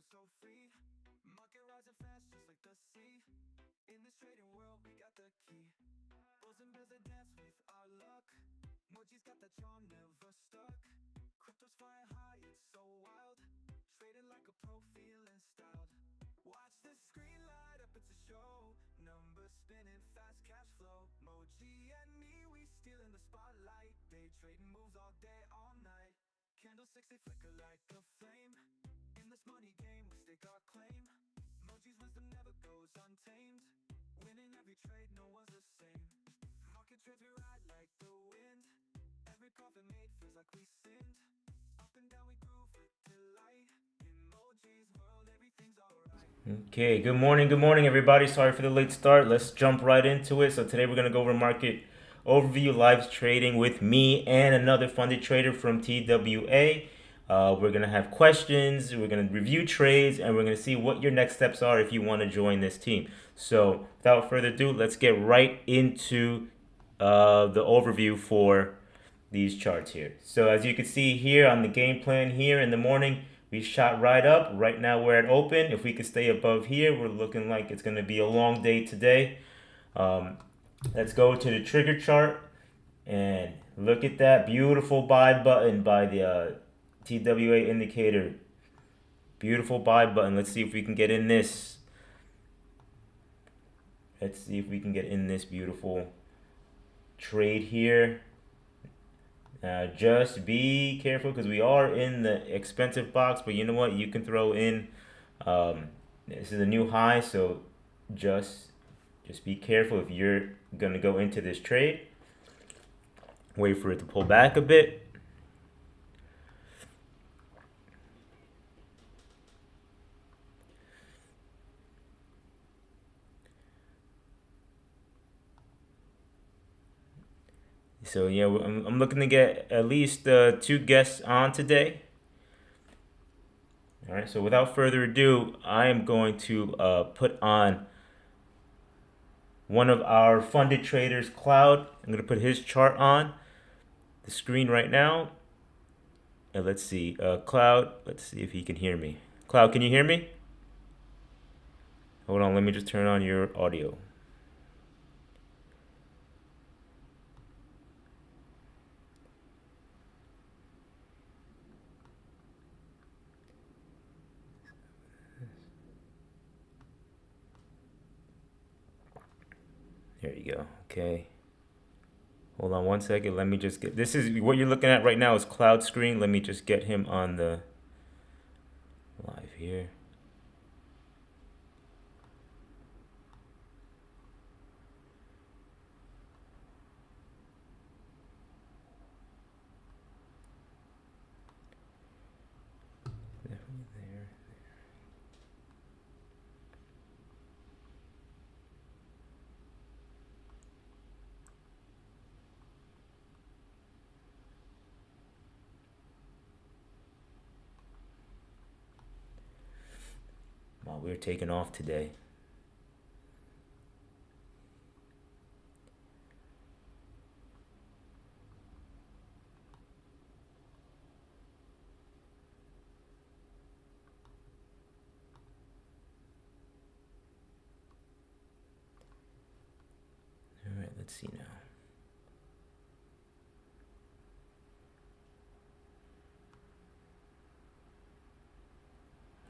so free. Market rising fast just like the sea. In this trading world we got the key. Bulls and bears that dance with our luck. Moji's got that charm, never stuck. Crypto's flying high, it's so wild. Trading like a pro, feeling styled. Watch the screen light up, it's a show. Numbers spinning fast, cash flow. Moji and me, we stealing the spotlight. Day trading moves all day, all night. Candlesticks, they flicker like a flame. In this money game, we stake our claim. Moji's wisdom never goes untamed. Winning every trade, no one's the same. Market trades, we ride like the wind. Every profit made feels like we sinned. Up and down, we groove with delight. In Moji's world, everything's alright. Okay, good morning, everybody. Sorry for the late start. Let's jump right into it. So today we're gonna go over market overview, live trading with me and another funded trader from TWA. We're gonna have questions, we're gonna review trades, and we're gonna see what your next steps are if you want to join this team. So without further ado, let's get right into the overview for these charts here. So as you can see here on the game plan here in the morning, we shot right up. Right now we're at open. If we could stay above here, we're looking like it's gonna be a long day today. Let's go to the trigger chart and look at that beautiful buy button by the TWA indicator. Beautiful buy button. Let's see if we can get in this. Let's see if we can get in this beautiful trade here. Just be careful because we are in the expensive box, but you know what? You can throw in. This is a new high, so just be careful if you're gonna go into this trade. Wait for it to pull back a bit. So yeah, I'm looking to get at least 2 guests on today. All right. So without further ado, I am going to put on one of our funded traders, Cloud. I'm gonna put his chart on the screen right now. And let's see, Cloud. Let's see if he can hear me. Cloud, can you hear me? Hold on. Let me just turn on your audio. There you go. Okay. Hold on one second. Let me just get. This is what you're looking at right now is Cloud screen. Let me just get him on the live here. There. Wow, we're taking off today. All right, let's see now.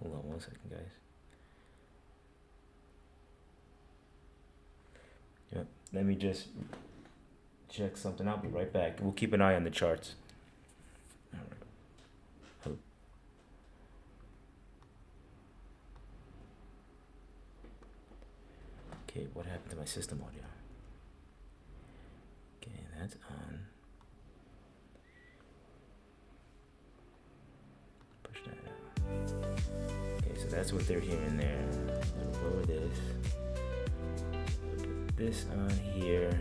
Hold on one second, guys. Yep. Let me just check something out. Be right back. We'll keep an eye on the charts. All right. Okay, what happened to my system audio? Okay, that's on. Push that out. Okay, so that's what they're hearing there. Lower this. Put this on here.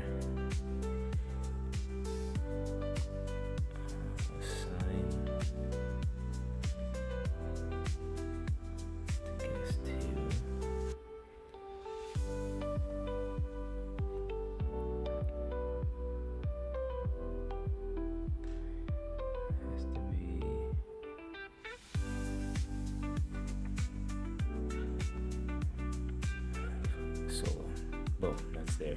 Boom, that's there.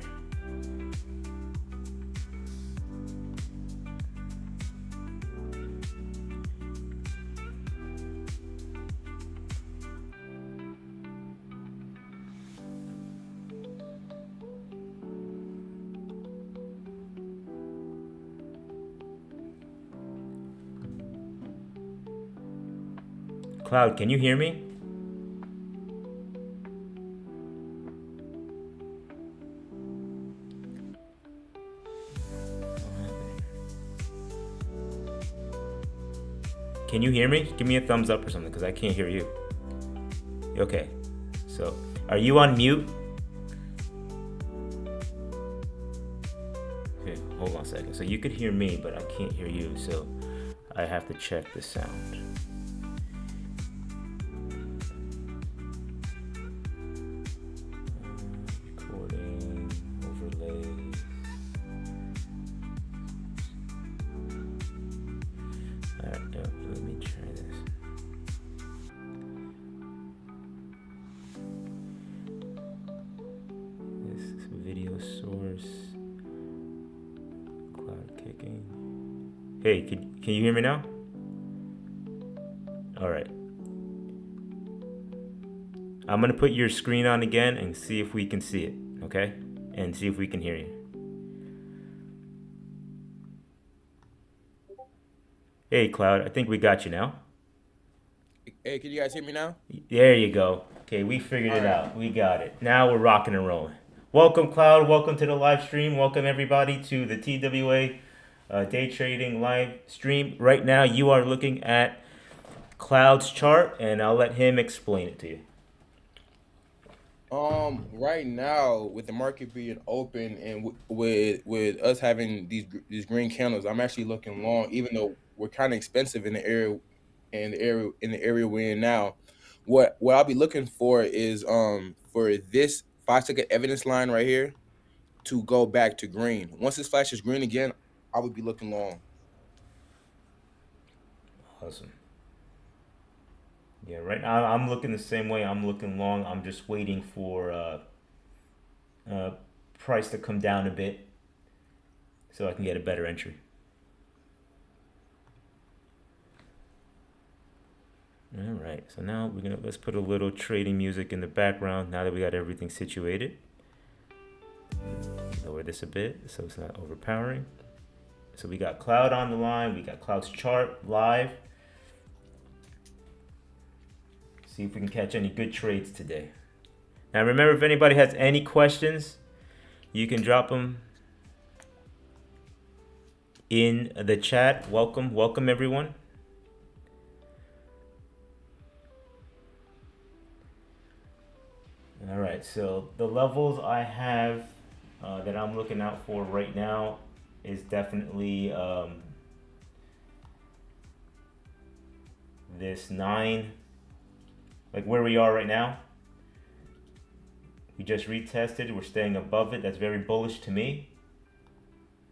Cloud, can you hear me? Can you hear me? Give me a thumbs up or something, because I can't hear you. Okay, so are you on mute? Okay, hold on a second. So you could hear me, but I can't hear you, so I have to check the sound. Recording, overlays. Alright, let me try this. This is video source. Cloud kicking. Hey, can you hear me now? Alright. I'm gonna put your screen on again and see if we can see it, okay? And see if we can hear you. Hey, Cloud, I think we got you now. Hey, can you guys hear me now? There you go. Okay, we figured it out. We got it. Now we're rocking and rolling. Welcome, Cloud. Welcome to the live stream. Welcome, everybody, to the TWA day trading live stream. Right now, you are looking at Cloud's chart, and I'll let him explain it to you. Right now with the market being open and with us having these green candles, I'm actually looking long, even though we're kind of expensive in the area we're in now. What I'll be looking for is for this 5-second evidence line right here to go back to green. Once this flashes green again, I would be looking long. Awesome. Yeah, right now I'm looking the same way. I'm looking long. I'm just waiting for price to come down a bit so I can get a better entry. All right, so now let's put a little trading music in the background now that we got everything situated. Lower this a bit so it's not overpowering. So we got Cloud on the line. We got Cloud's chart live. See if we can catch any good trades today. Now remember, if anybody has any questions, you can drop them in the chat. Welcome everyone. All right, so the levels I have that I'm looking out for right now is definitely this 9, like where we are right now. We just retested, we're staying above it. That's very bullish to me.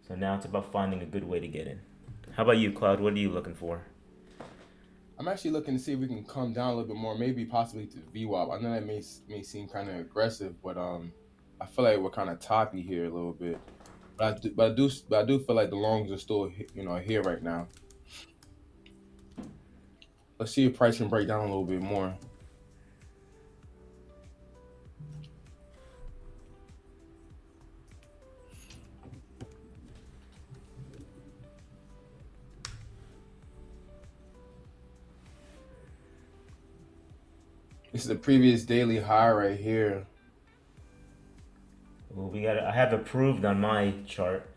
So now it's about finding a good way to get in. How about you, Cloud? What are you looking for? I'm actually looking to see if we can come down a little bit more, maybe possibly to VWAP. I know that may seem kind of aggressive, but I feel like we're kind of toppy here a little bit. But I do feel like the longs are still here right now. Let's see if price can break down a little bit more. This is the previous daily high right here. Well, I have approved on my chart.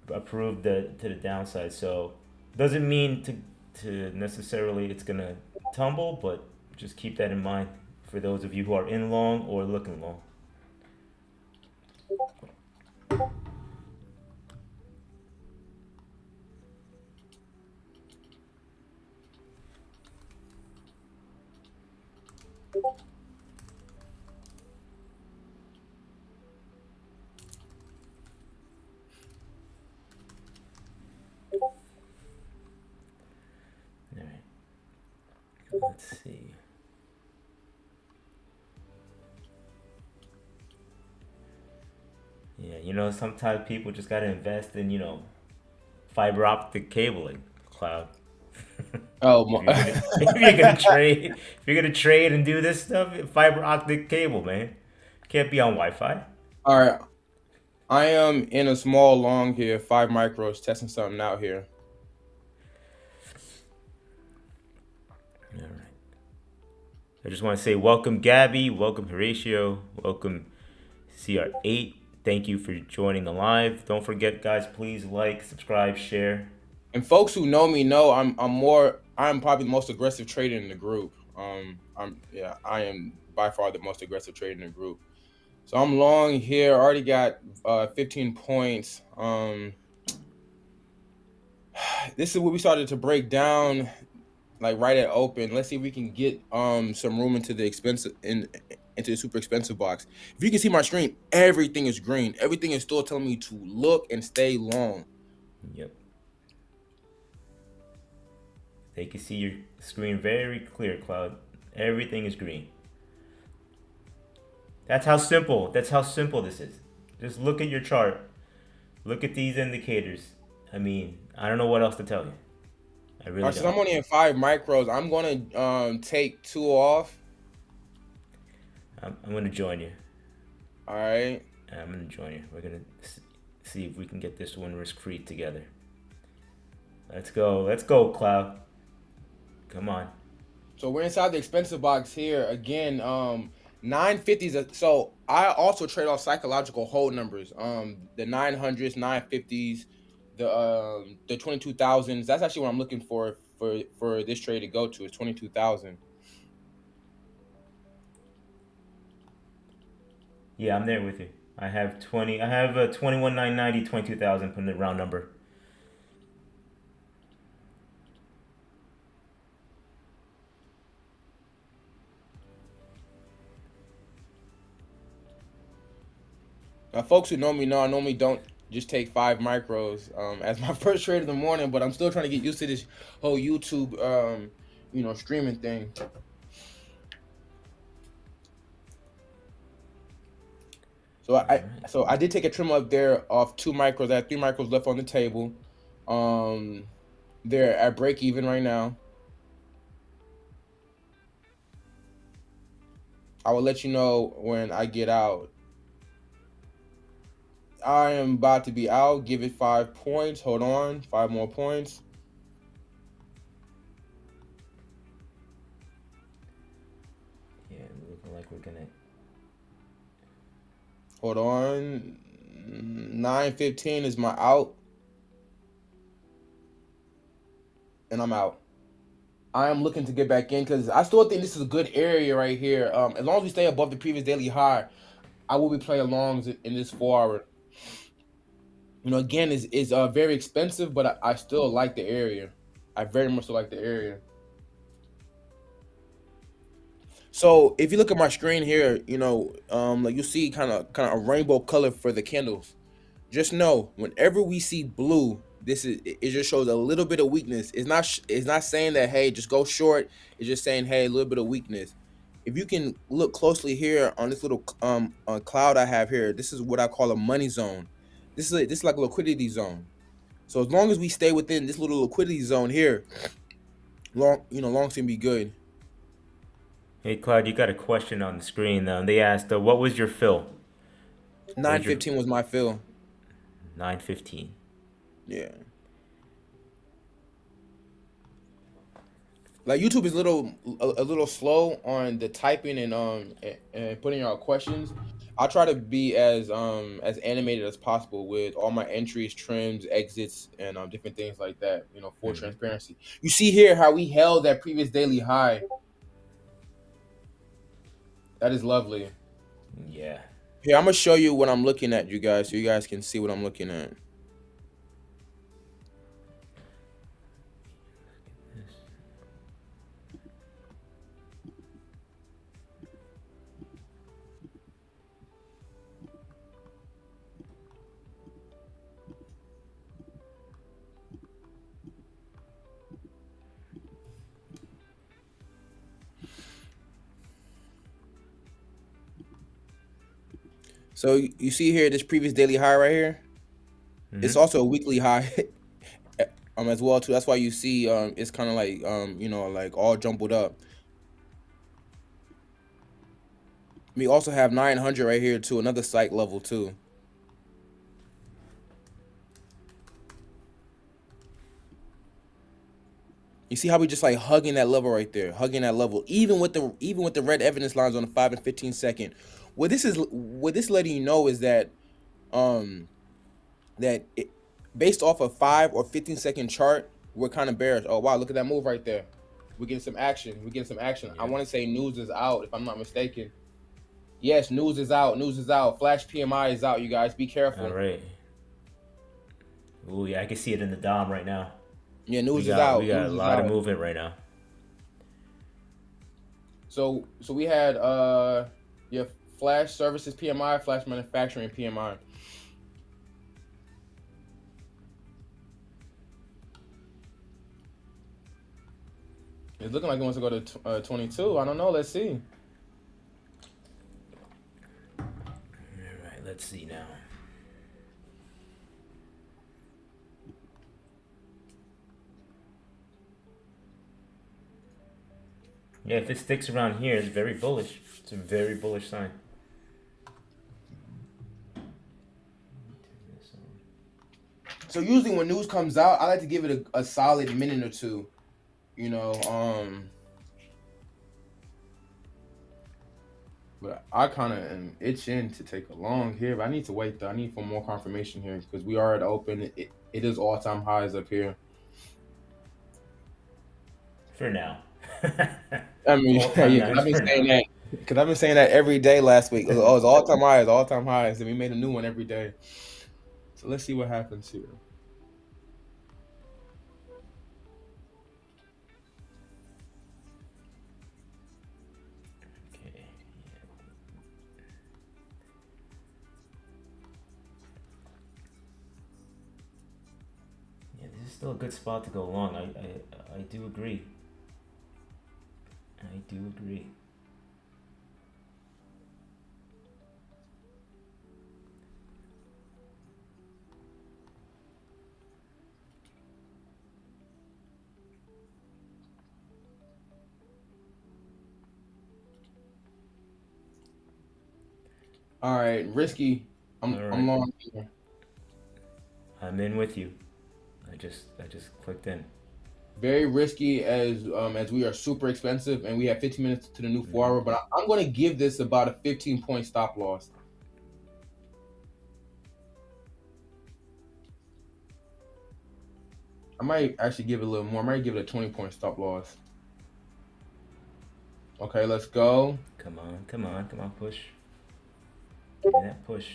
Approved to the downside, so doesn't mean to necessarily it's gonna tumble, but just keep that in mind for those of you who are in long or looking long. Let's see. Yeah, sometimes people just gotta invest in, fiber optic cabling, Cloud. Oh, if you're gonna if you're gonna trade and do this stuff, fiber optic cable, man. Can't be on Wi-Fi. all right. I am in a small long here, 5 micros, testing something out here. All right. I just want to say welcome, Gabby. Welcome, Horatio. Welcome, CR8. Thank you for joining the live. Don't forget, guys, please like, subscribe, share. And folks who know me know I'm probably the most aggressive trader in the group. I am by far the most aggressive trader in the group. So I'm long here. Already got 15 points. This is what we started to break down, like right at open. Let's see if we can get some room into the into the super expensive box. If you can see my screen, everything is green. Everything is still telling me to look and stay long. Yep. They can see your screen very clear, Cloud. Everything is green. That's how simple this is. Just look at your chart. Look at these indicators. I mean, I don't know what else to tell you. I All really right, since I'm don't. only in 5 micros, I'm gonna take 2 off. I'm gonna join you. All right. I'm gonna join you. We're gonna see if we can get this one risk-free together. Let's go, Cloud. Come on. So we're inside the expensive box here again. 950s. So I also trade off psychological hold numbers. The 900s, 950s, the 22,000s. That's actually what I'm looking for this trade to go to. Is 22,000. Yeah, I'm there with you. I have 21,990, 22,000. Put in the round number. Now, folks who know me know I normally don't just take 5 micros as my first trade of the morning, but I'm still trying to get used to this whole YouTube streaming thing. So I did take a trim up there off 2 micros. I had 3 micros left on the table. They're at break even right now. I will let you know when I get out. I am about to be out. Give it 5 points. Hold on. 5 more points. Yeah, looking like we're gonna. Hold on. 9:15 is my out. And I'm out. I am looking to get back in because I still think this is a good area right here. As long as we stay above the previous daily high, I will be playing longs in this 4 hour. Again, is very expensive, but I still like the area. I very much like the area. So if you look at my screen here, like you see kind of a rainbow color for the candles. Just know whenever we see blue, it just shows a little bit of weakness. It's not saying that hey, just go short. It's just saying hey, a little bit of weakness. If you can look closely here on this little cloud I have here, this is what I call a money zone. This is like a liquidity zone. So as long as we stay within this little liquidity zone here, long can be good. Hey, Cloud, you got a question on the screen. They asked, what was your fill? 9:15 was my fill. 9:15. Yeah. Like YouTube is a little slow on the typing and putting out questions. I'll try to be as animated as possible with all my entries, trims, exits, and different things like that. For transparency. You see here how we held that previous daily high. That is lovely. Yeah. Here, I'm gonna show you what I'm looking at, you guys, so you guys can see what I'm looking at. So you see here this previous daily high right here. It's Mm-hmm. also a weekly high as well too. That's why you see it's kind of like like all jumbled up. We also have 900 right here too, another psych level too. You see how we just like hugging that level right there, hugging that level, even with the red evidence lines on the 5 and 15 second. What this letting you know is that um based off a 5 or 15 second chart, we're kind of bearish. Oh wow, look at that move right there. We're getting some action. We're getting some action. I Yep. want to say news is out, if I'm not mistaken. Yes, news is out. News is out. Flash PMI is out. You guys, be All careful. right. Oh yeah, I can see it in the DOM right now. Yeah, We news is got we out. got a News is lot of out. movement right now. So we had yeah, flash services PMI, flash manufacturing PMI. It's looking like it wants to go to 22. I don't know. Let's see. All right, let's see now. Yeah, if it sticks around here, it's very bullish. It's a very bullish sign. So usually when news comes out, I like to give it a solid minute or two. But I kind of am itching to take a long here, but I need to wait though. I need for more confirmation here because we are at open. It is all-time highs up here. For now. I mean, All time yeah, highs for now. because I've been saying that every day last week. Oh, it's all time highs, and we made a new one every day. So let's see what happens here. Okay. Yeah, this is still a good spot to go long. I do agree. I do agree. All right, risky. All I'm right. long here. I'm in with you. I just clicked in. Very risky as we are super expensive and we have 15 minutes to the new 4 hour. But I'm going to give this about a 15-point stop loss. I might actually give it a little more. I might give it a 20-point stop loss. Okay, let's go. Come on, come on, come on, push. Give me that push.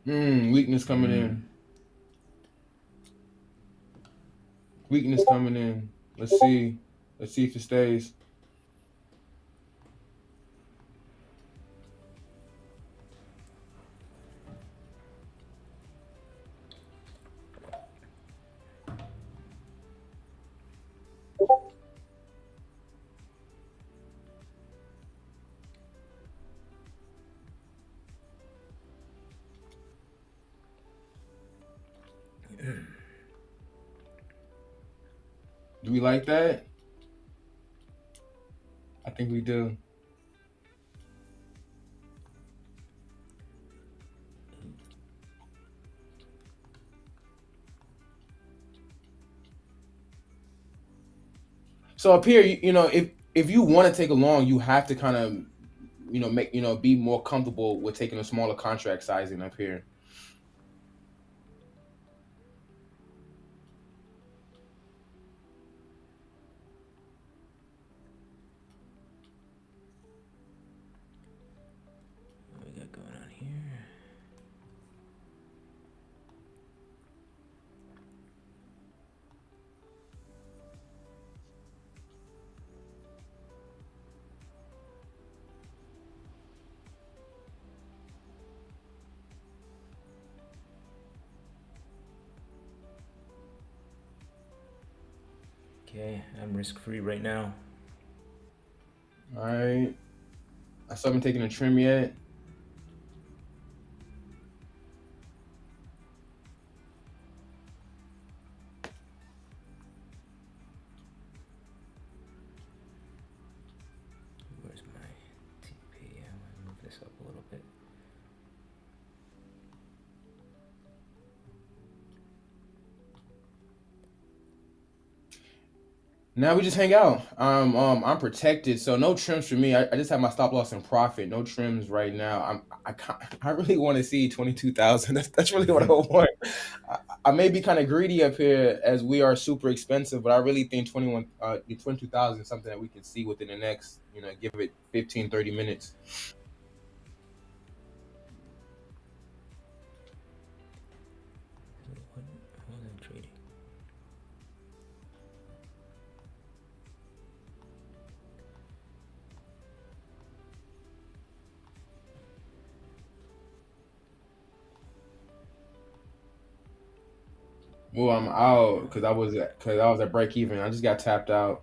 Weakness coming in. Weakness coming in. Let's see. Let's see if it stays. Do we like that? I think we do. So up here, if you want to take a long, you have to kind of make be more comfortable with taking a smaller contract sizing up here. What we got going on here? Okay, I'm risk free right now. All right. I still haven't taken a trim yet. Where's my TP? I'm gonna move this up a little bit. Now we just hang out. I'm protected, so no trims for me. I just have my stop loss and profit. No trims right now. I really want to see 22,000. That's really what I want. I may be kind of greedy up here as we are super expensive, but I really think 22,000 is something that we can see within the next, give it 15, 30 minutes. What was I trading? Well, I'm out because I was at break even. I just got tapped out.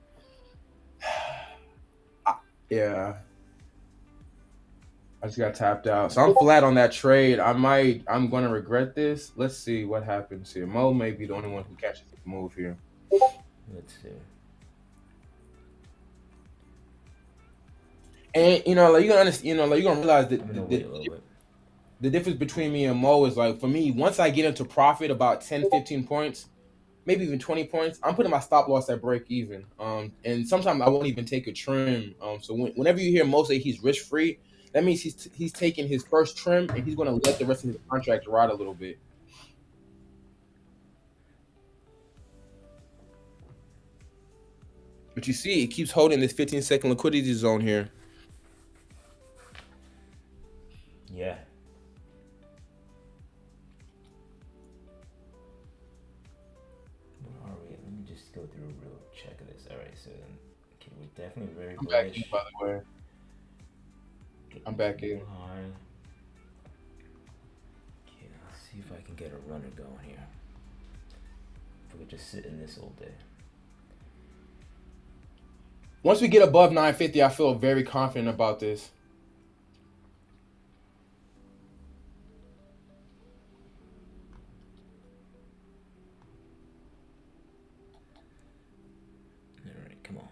Yeah. I just got tapped out. So I'm flat on that trade. I'm gonna regret this. Let's see what happens here. Mo may be the only one who catches the move here. Let's see. And like you're gonna understand, like you're gonna realize that I'm gonna wait a little bit. the difference between me and Mo is like for me, once I get into profit about 10, 15 points, maybe even 20 points, I'm putting my stop loss at break even. And sometimes I won't even take a trim. So whenever you hear Mo say he's risk free, that means he's taking his first trim and he's gonna let the rest of his contract ride a little bit. But you see, it keeps holding this 15-second liquidity zone here. Yeah. Where are we? Let me just go through a real check of this. All right, so then, okay, we're definitely very I'm back in, bullish. by the way. I'm back in. High. Okay, let's see if I can get a runner going here. If we could just sit in this all day. Once we get above 950, I feel very confident about this. All right, come on.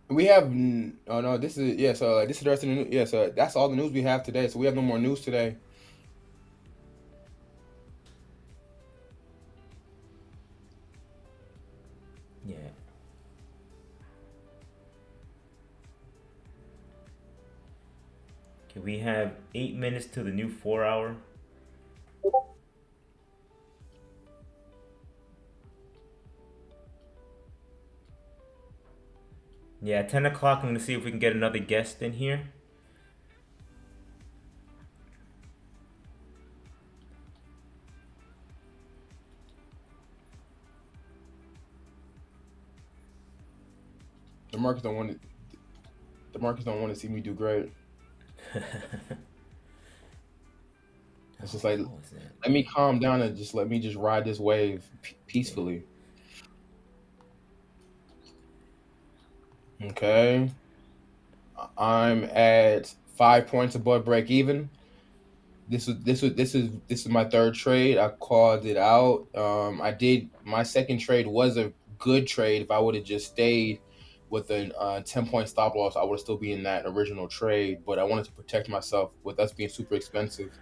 We have oh no, this is so this is the rest of the news. So that's all the news we have today. So we have no more news today. Yeah. Okay, we have 8 minutes to the new 4-hour. Yeah, 10 o'clock, I'm gonna see if we can get another guest in here. The markets don't want to see me do great. It's just like let me calm down and let me ride this wave peacefully. Okay. I'm at 5 points above break even. This is my third trade. I called it out. My second trade was a good trade. If I would have just stayed with a 10-point stop loss, I would still be in that original trade. But I wanted to protect myself with us being super expensive.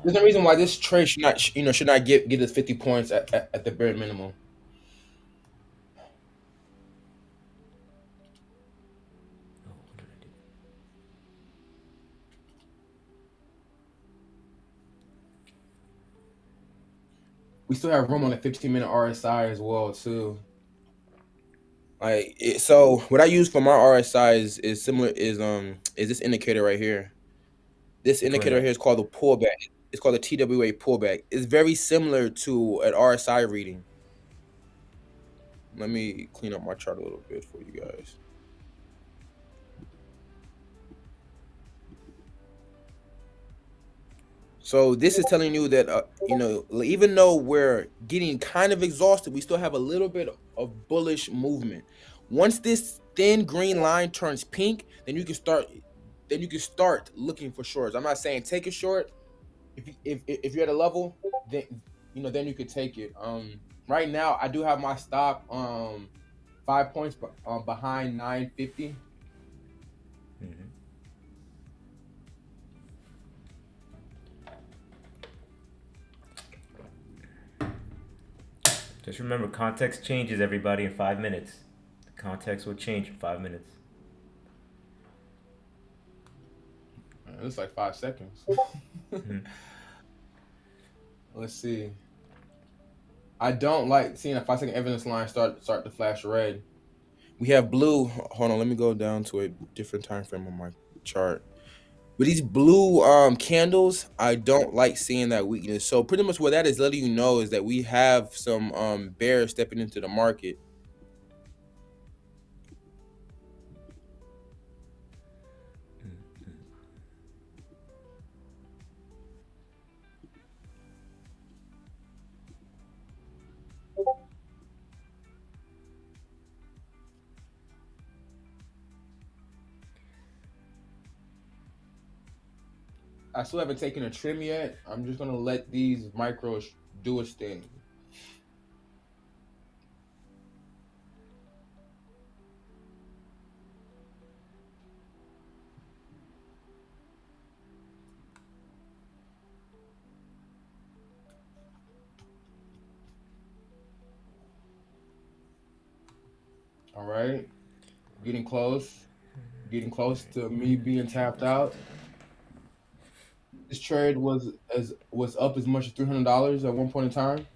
There's no reason why this trade should not get us 50 points at the bare minimum. What did I do? We still have room on the 15-minute RSI as well too. So what I use for my RSI is similar is this indicator right here. This Which one's indicator that? here is called the pullback. It's called the TWA pullback. It's very similar to an RSI reading. Let me clean up my chart a little bit for you guys. So this is telling you that even though we're getting kind of exhausted, we still have a little bit of bullish movement. Once this thin green line turns pink, then you can start. Then you can start looking for shorts. I'm not saying take a short. If you're at a level, then then you could take it. Right now I do have my stop 5 points behind 950. Mm-hmm. Just remember, context changes, everybody, in 5 minutes. The context will change in 5 minutes. It's like 5 seconds. Mm-hmm. Let's see. I don't like seeing a 5-second evidence line start to flash red. We have blue. Hold on, let me go down to a different time frame on my chart. With these blue candles, I don't like seeing that weakness. So pretty much what that is letting you know is that we have some bears stepping into the market. I still haven't taken a trim yet. I'm just gonna let these micros do its thing. All right, getting close to me being tapped out. This trade was up as much as $300 at one point in time.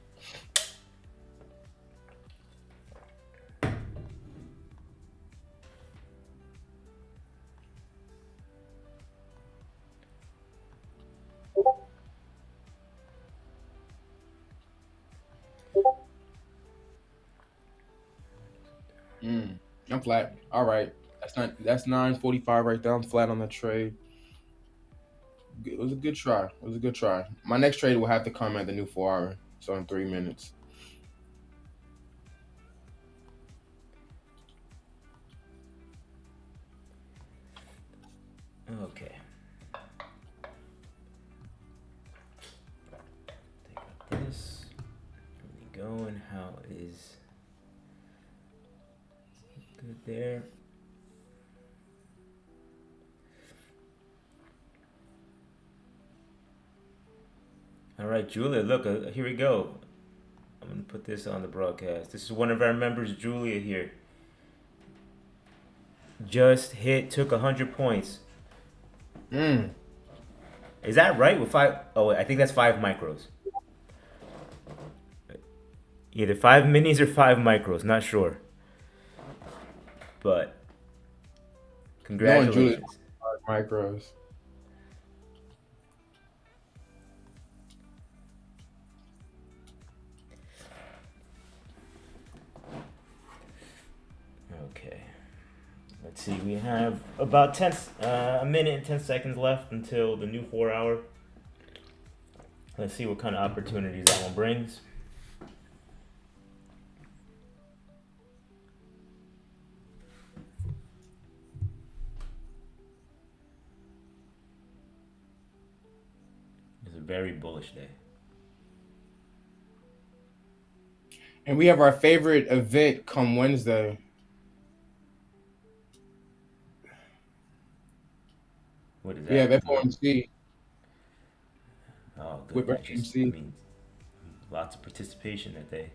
I'm flat. All right, that's 945 right there. I'm flat on the trade. It was a good try. It was a good try. My next trade will have to come at the new 4 hour, so in 3 minutes. Okay. Take out this. Where we going? How is good there? All right, Julia. Look, here we go. I'm gonna put this on the broadcast. This is one of our members, Julia here. Just took 100 points. Mm. Is that right? With five? Oh, wait, I think that's 5 micros. Either 5 minis or 5 micros. Not sure. But Knowing Julie, congratulations. micros. Okay. Let's see. We have about a minute and 10 seconds left until the new 4 hour. Let's see what kind of opportunities that one brings. It's a very bullish day. And we have our favorite event come Wednesday. What is that? We have FOMC Oh, with good. That just FOMC. means lots of participation that day.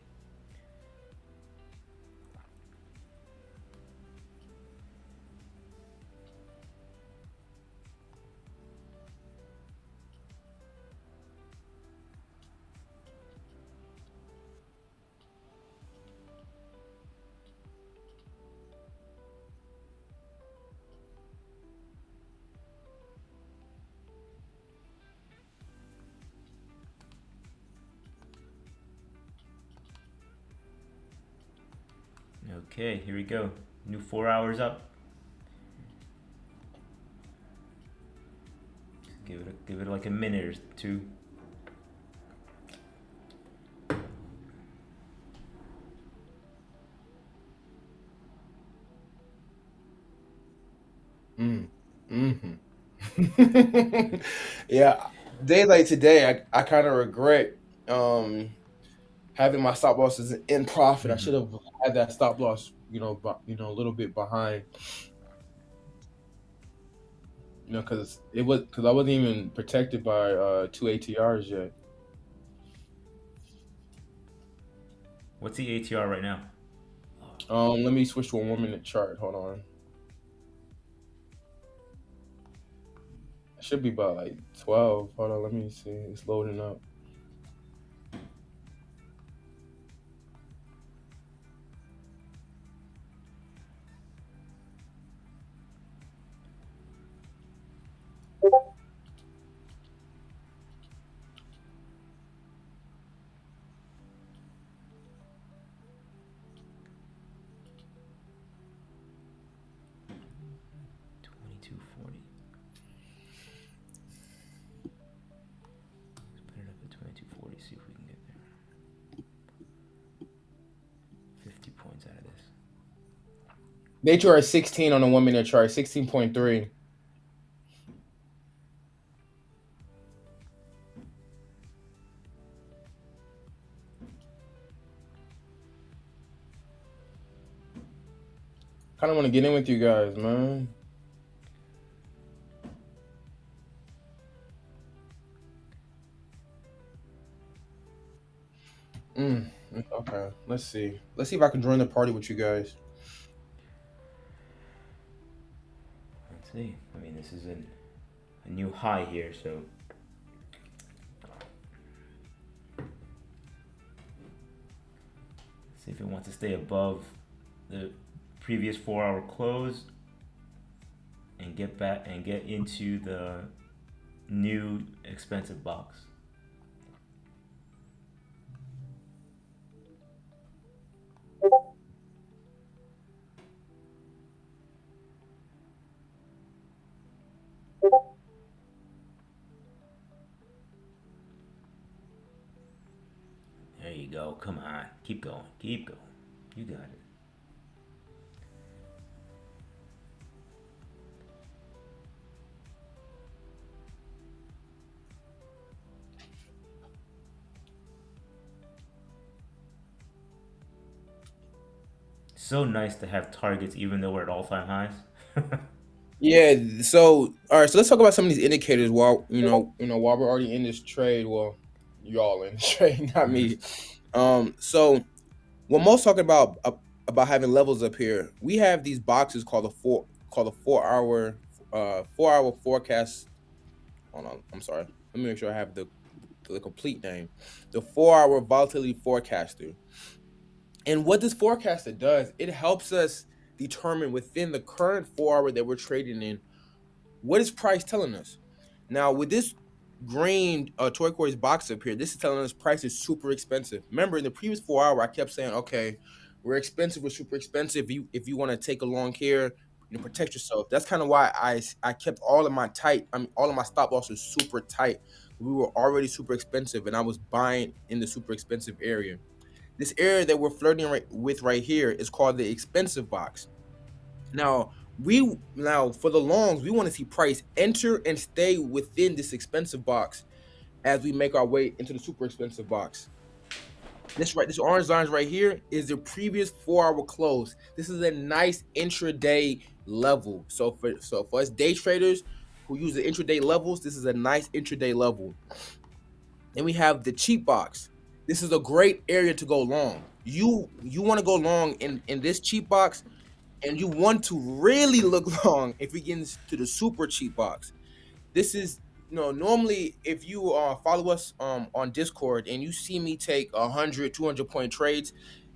Okay, here we go. New 4 hours up. Give it like a minute or two. Mm. Hmm. Yeah, day like today, I kind of regret um having my stop losses in profit. I Mm-hmm. should have had that stop loss, a little bit behind, because I wasn't even protected by two ATRs yet. What's the ATR right now? Let me switch to a 1 minute chart. Hold on. It should be about like 12. Hold on, let me see. It's loading up. Twenty-two 40. Let's put it up at 2240. See if we can get there. 50 points out of this. They are 16 on the 1 minute chart, 16.3. Kind of want to get in with you guys, man. Mm, okay, let's see. Let's see if I can join the party with you guys. Let's see. I mean, this is a new high here, so see if it wants to stay above the previous 4 hour close and get back and get into the new expensive box. There you go. Come on. Keep going. Keep going. You got it. So nice to have targets even though we're at all-time highs. Yeah. So, all right. So let's talk about some of these indicators while while we're already in this trade. Well, y'all in this trade, not Mm-hmm. me. So when most talking about having levels up here, we have these boxes called the 4 hour 4 hour forecast. Hold on. I'm sorry. Let me make sure I have the complete name. The 4 hour volatility forecaster. And what this forecaster does, it helps us determine within the current 4 hour that we're trading in, what is price telling us. Now, with this green turquoise box up here, this is telling us price is super expensive. Remember, in the previous 4 hour, I kept saying, okay, we're expensive, we're super expensive. If you want to take a long care, protect yourself. That's kind of why I kept all of my stop losses super tight. We were already super expensive, and I was buying in the super expensive area. This area that we're flirting with right here is called the expensive box. Now, for the longs, we want to see price enter and stay within this expensive box as we make our way into the super expensive box. This orange lines right here is the previous 4 hour close. This is a nice intraday level. So for us day traders who use the intraday levels, this is a nice intraday level. And we have the cheap box. This is a great area to go long. You want to go long in this cheap box, and you want to really look long if we get into the super cheap box. This is normally if you follow us on Discord and you see me take 100, 200 point trades,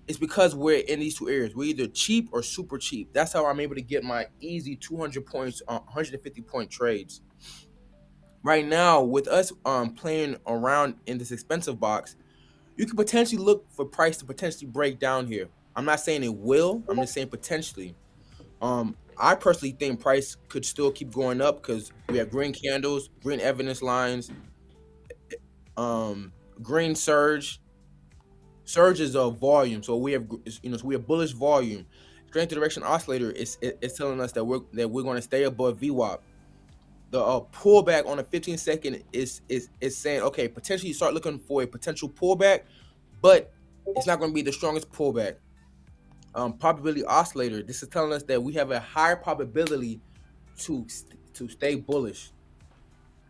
it's because we're in these two areas. We're either cheap or super cheap. That's how I'm able to get my easy 200 points, 150 point trades. Right now, with us playing around in this expensive box, you could potentially look for price to potentially break down here. I'm not saying it will. I'm just saying potentially. I personally think price could still keep going up because we have green candles, green evidence lines, um, green surge. Surge is a volume, so we have so we have bullish volume. Strength to direction oscillator is telling us that we're going to stay above VWAP. The pullback on a 15-second is saying, okay, potentially you start looking for a potential pullback, but it's not going to be the strongest pullback. Probability oscillator, this is telling us that we have a higher probability to stay bullish.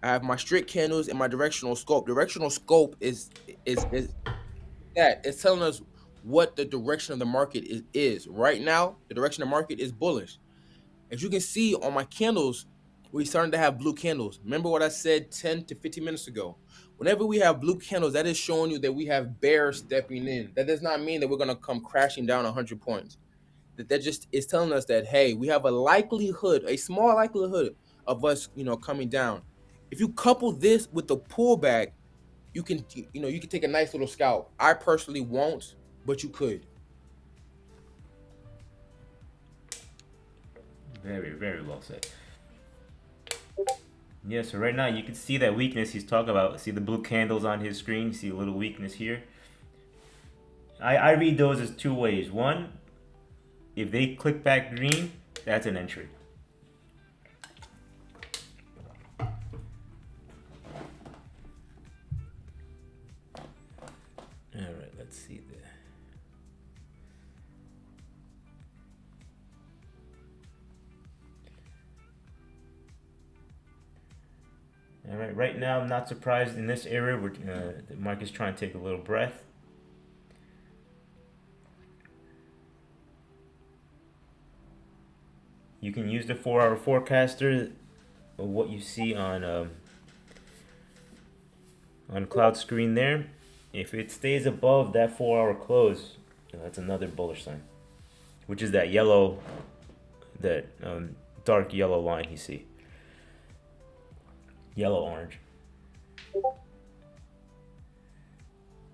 I have my strict candles and my directional scope. Directional scope is that it's telling us what the direction of the market is. Right now, the direction of the market is bullish. As you can see on my candles, we're starting to have blue candles. Remember what I said 10 to 15 minutes ago? Whenever we have blue candles, that is showing you that we have bears stepping in. That does not mean that we're going to come crashing down 100 points. That just is telling us that, hey, we have a likelihood, a small likelihood of us, coming down. If you couple this with the pullback, you can take a nice little scalp. I personally won't, but you could. Very, very well said. Yeah, so right now you can see that weakness he's talking about. See the blue candles on his screen? You see a little weakness here? I read those as two ways. One, if they click back green, that's an entry. Alright, let's see there. All right, right now I'm not surprised in this area where the market's trying to take a little breath. You can use the 4-hour forecaster, what you see on cloud screen there. If it stays above that 4-hour close, that's another bullish sign, which is that yellow, that dark yellow line you see. Yellow orange.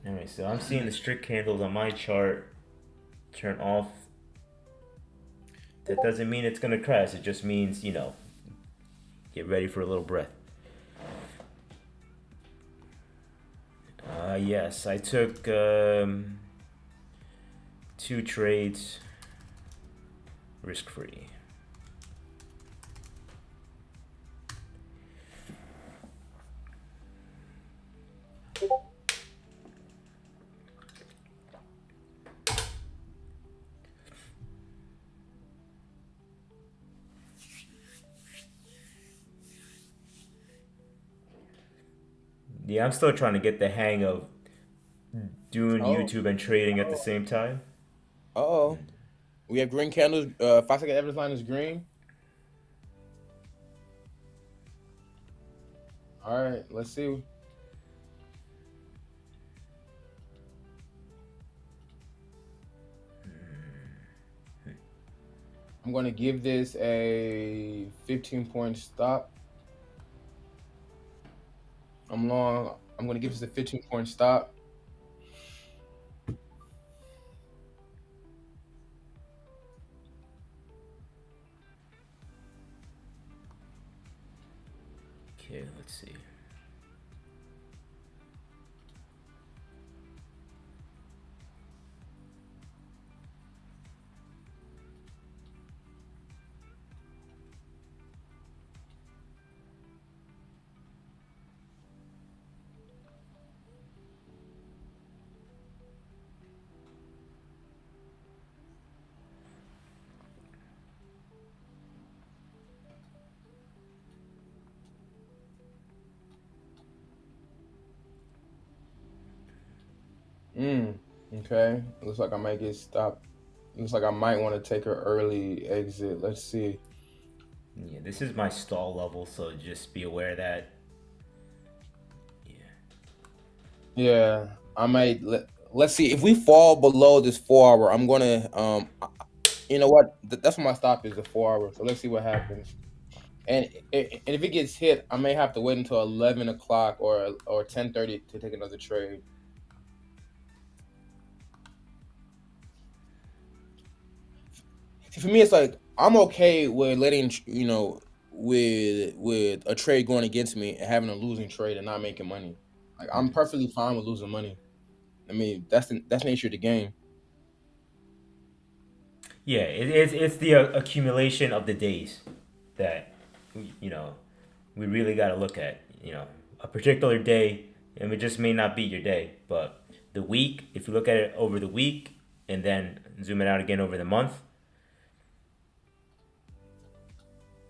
Alright, so I'm seeing the strict candles on my chart turn off. That doesn't mean it's gonna crash, it just means, get ready for a little breath. Yes, I took 2 trades risk free. Yeah, I'm still trying to get the hang of doing YouTube and trading at the same time. Uh-oh. We have green candles. 5-second evidence line is green. All right, let's see. I'm going to give this a 15-point stop. I'm long. I'm going to give this a 15-point stop. Okay, let's see. Okay. Looks like I might get stopped. Looks like I might want to take an early exit. Let's see. Yeah, this is my stall level, so just be aware that. Yeah, I might let's see if we fall below this 4-hour. I'm gonna you know what? That's what my stop is, the 4-hour. So let's see what happens. And if it gets hit, I may have to wait until 11 o'clock or 10:30 to take another trade. for me, it's like I'm okay with letting with a trade going against me and having a losing trade and not making money. Like I'm perfectly fine with losing money. I mean, that's the nature of the game. Yeah, it's the accumulation of the days that you know we really got to look at. A particular day, and it just may not be your day, but the week. If you look at it over the week and then zoom it out again over the month,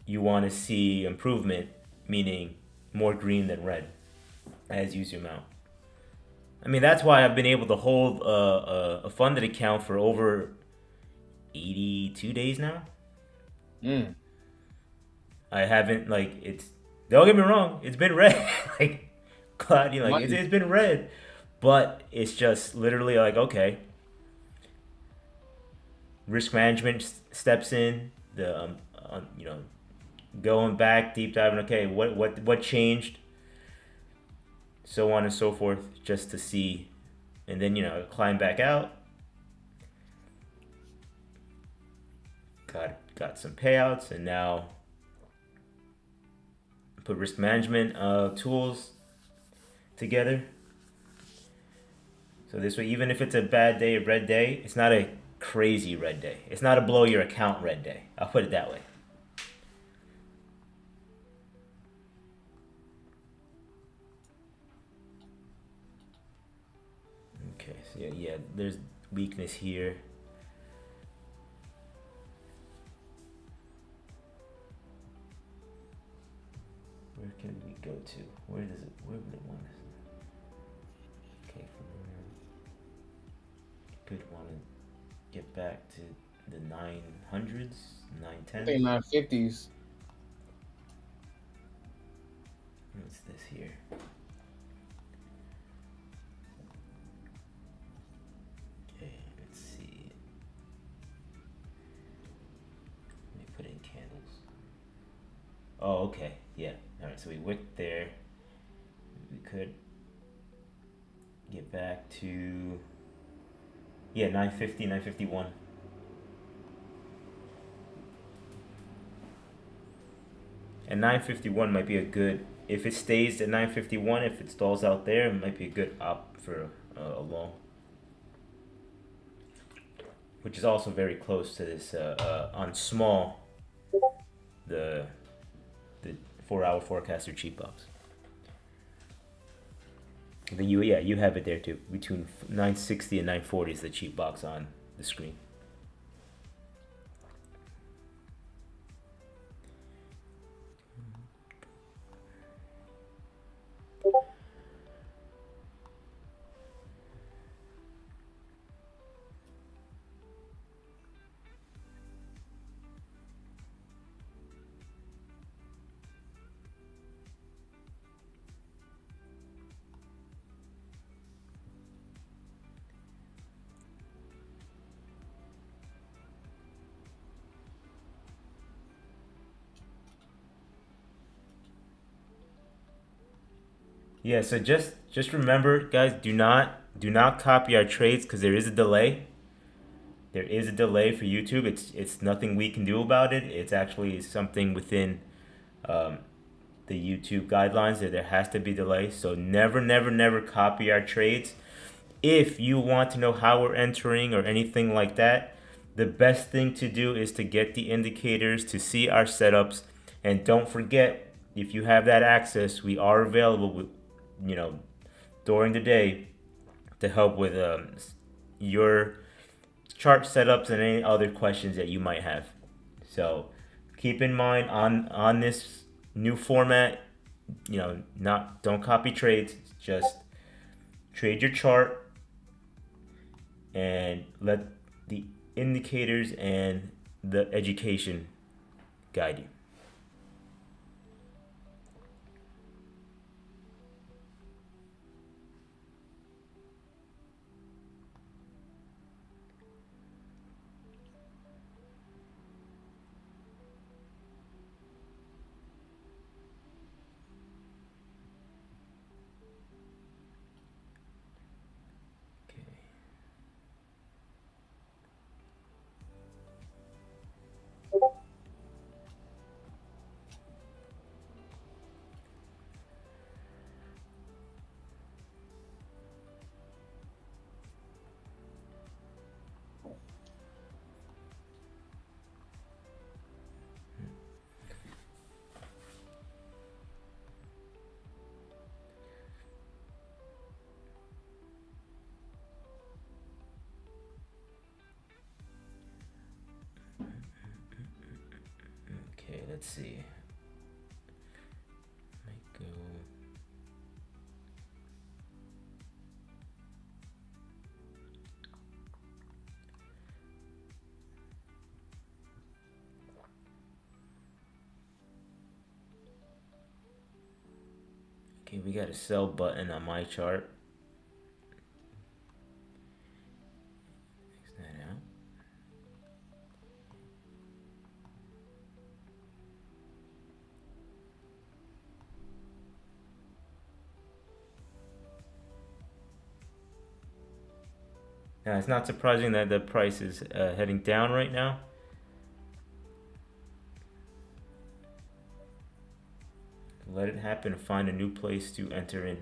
you want to see improvement, meaning more green than red as you zoom out. I mean, that's why I've been able to hold a funded account for over 82 days now. Mm, I haven't, like, it's, don't get me wrong, it's been red. Like, God, like, money. it's been red. But it's just literally like, okay, risk management steps in, the, going back, deep diving, okay, what changed, so on and so forth, just to see, and then, climb back out. Got some payouts, and now put risk management tools together. So this way, even if it's a bad day, a red day, it's not a crazy red day. It's not a blow your account red day. I'll put it that way. Okay, so yeah, there's weakness here. Where can we go to? Where would it want us? Okay, from there, could want to get back to the 900s, I 910s. think 950s. What's this here? Okay, let's see. Let me put in candles. Oh, okay, yeah. All right, so we wicked there. We could get back to 950, 951. And 951 might be a good, if it stays at 951, if it stalls out there, it might be a good op for a long. Which is also very close to this on small, the 4-hour forecaster cheat box. Then you have it there too. Between 960 and 940 is the cheat box on the screen. Yeah, so just remember, guys, do not copy our trades because there is a delay. There is a delay for YouTube. It's nothing we can do about it. It's actually something within um, the YouTube guidelines that there has to be delay. So never, never, never copy our trades. If you want to know how we're entering or anything like that, the best thing to do is to get the indicators, to see our setups, and don't forget, if you have that access, we are available with, you know, during the day to help with your chart setups and any other questions that you might have. So keep in mind on this new format, not don't copy trades, just trade your chart and let the indicators and the education guide you. Okay. let's see. Might go. Okay, we got a sell button on my chart. X that out. Now, it's not surprising that the price is heading down right now. Let it happen and find a new place to enter in.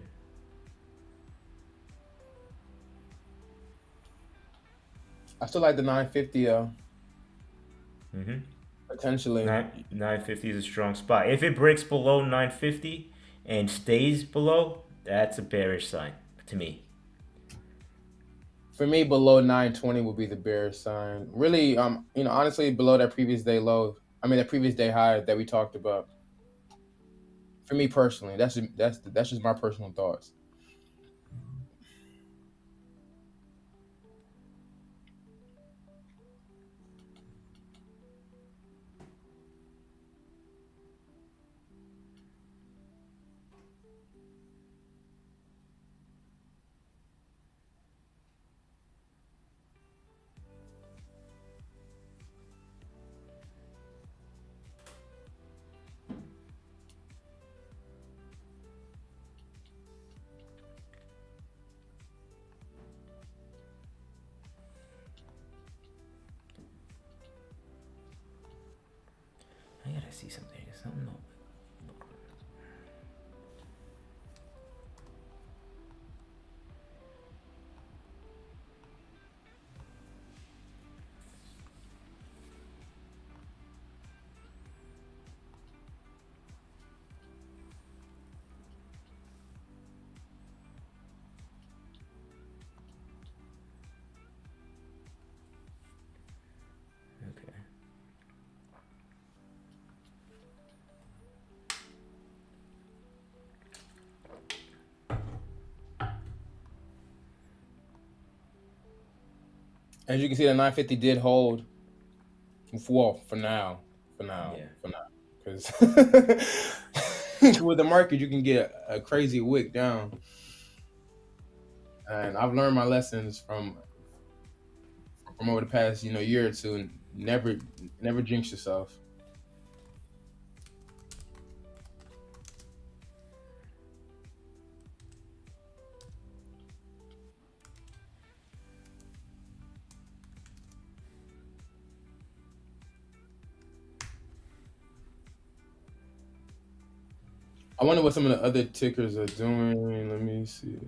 I still like the 950 though. Mm-hmm. Potentially. 950 is a strong spot. If it breaks below 950 and stays below, that's a bearish sign to me. For me, below 920 would be the bearish sign. Really, honestly, below that previous day low. I mean, that previous day high that we talked about. For me personally, that's just my personal thoughts. I gotta see something. Something. Okay. As you can see, the 950 did hold. Well, for now, because with the market you can get a crazy wick down, and I've learned my lessons from over the past year or two. Never jinx yourself. I wonder what some of the other tickers are doing. Let me see.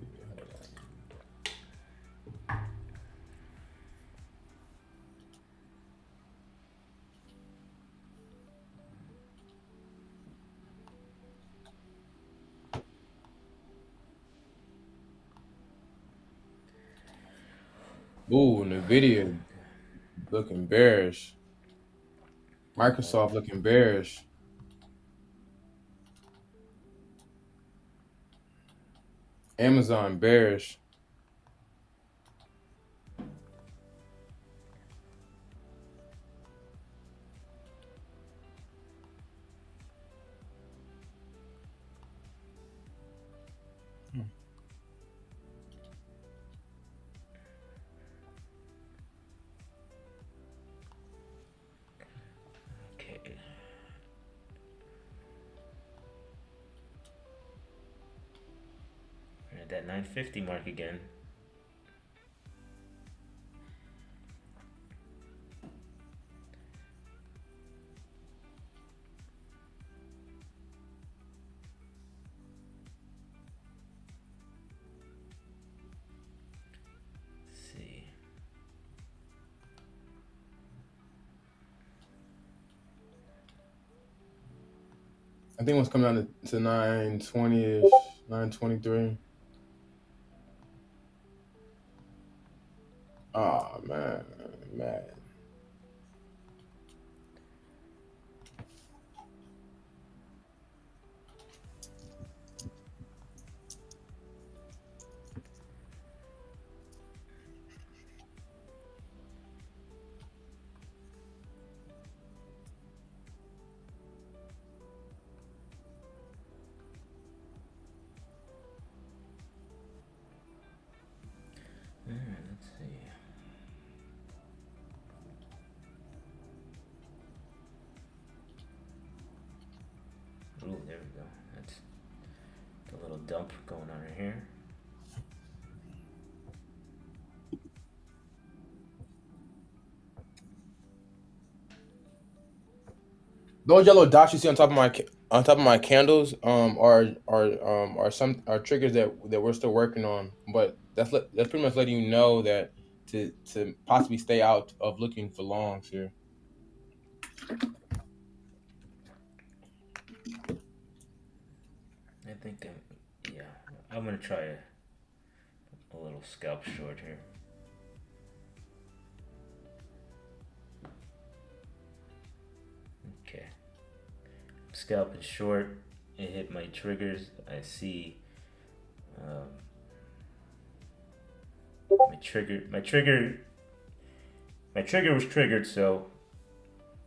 Ooh, Nvidia looking bearish. Microsoft looking bearish. Amazon bearish. Okay. We're at that 950 mark again. I think it was coming down to 920-ish, 923. Oh man. Ooh, there we go. That's the little dump going on right here. Those yellow dots you see on top of my candles are triggers that we're still working on, but that's pretty much letting you know that to possibly stay out of looking for longs here. I think yeah, I'm gonna try a little scalp short here. Okay, scalp is short. It hit my triggers. I see um, my trigger was triggered, so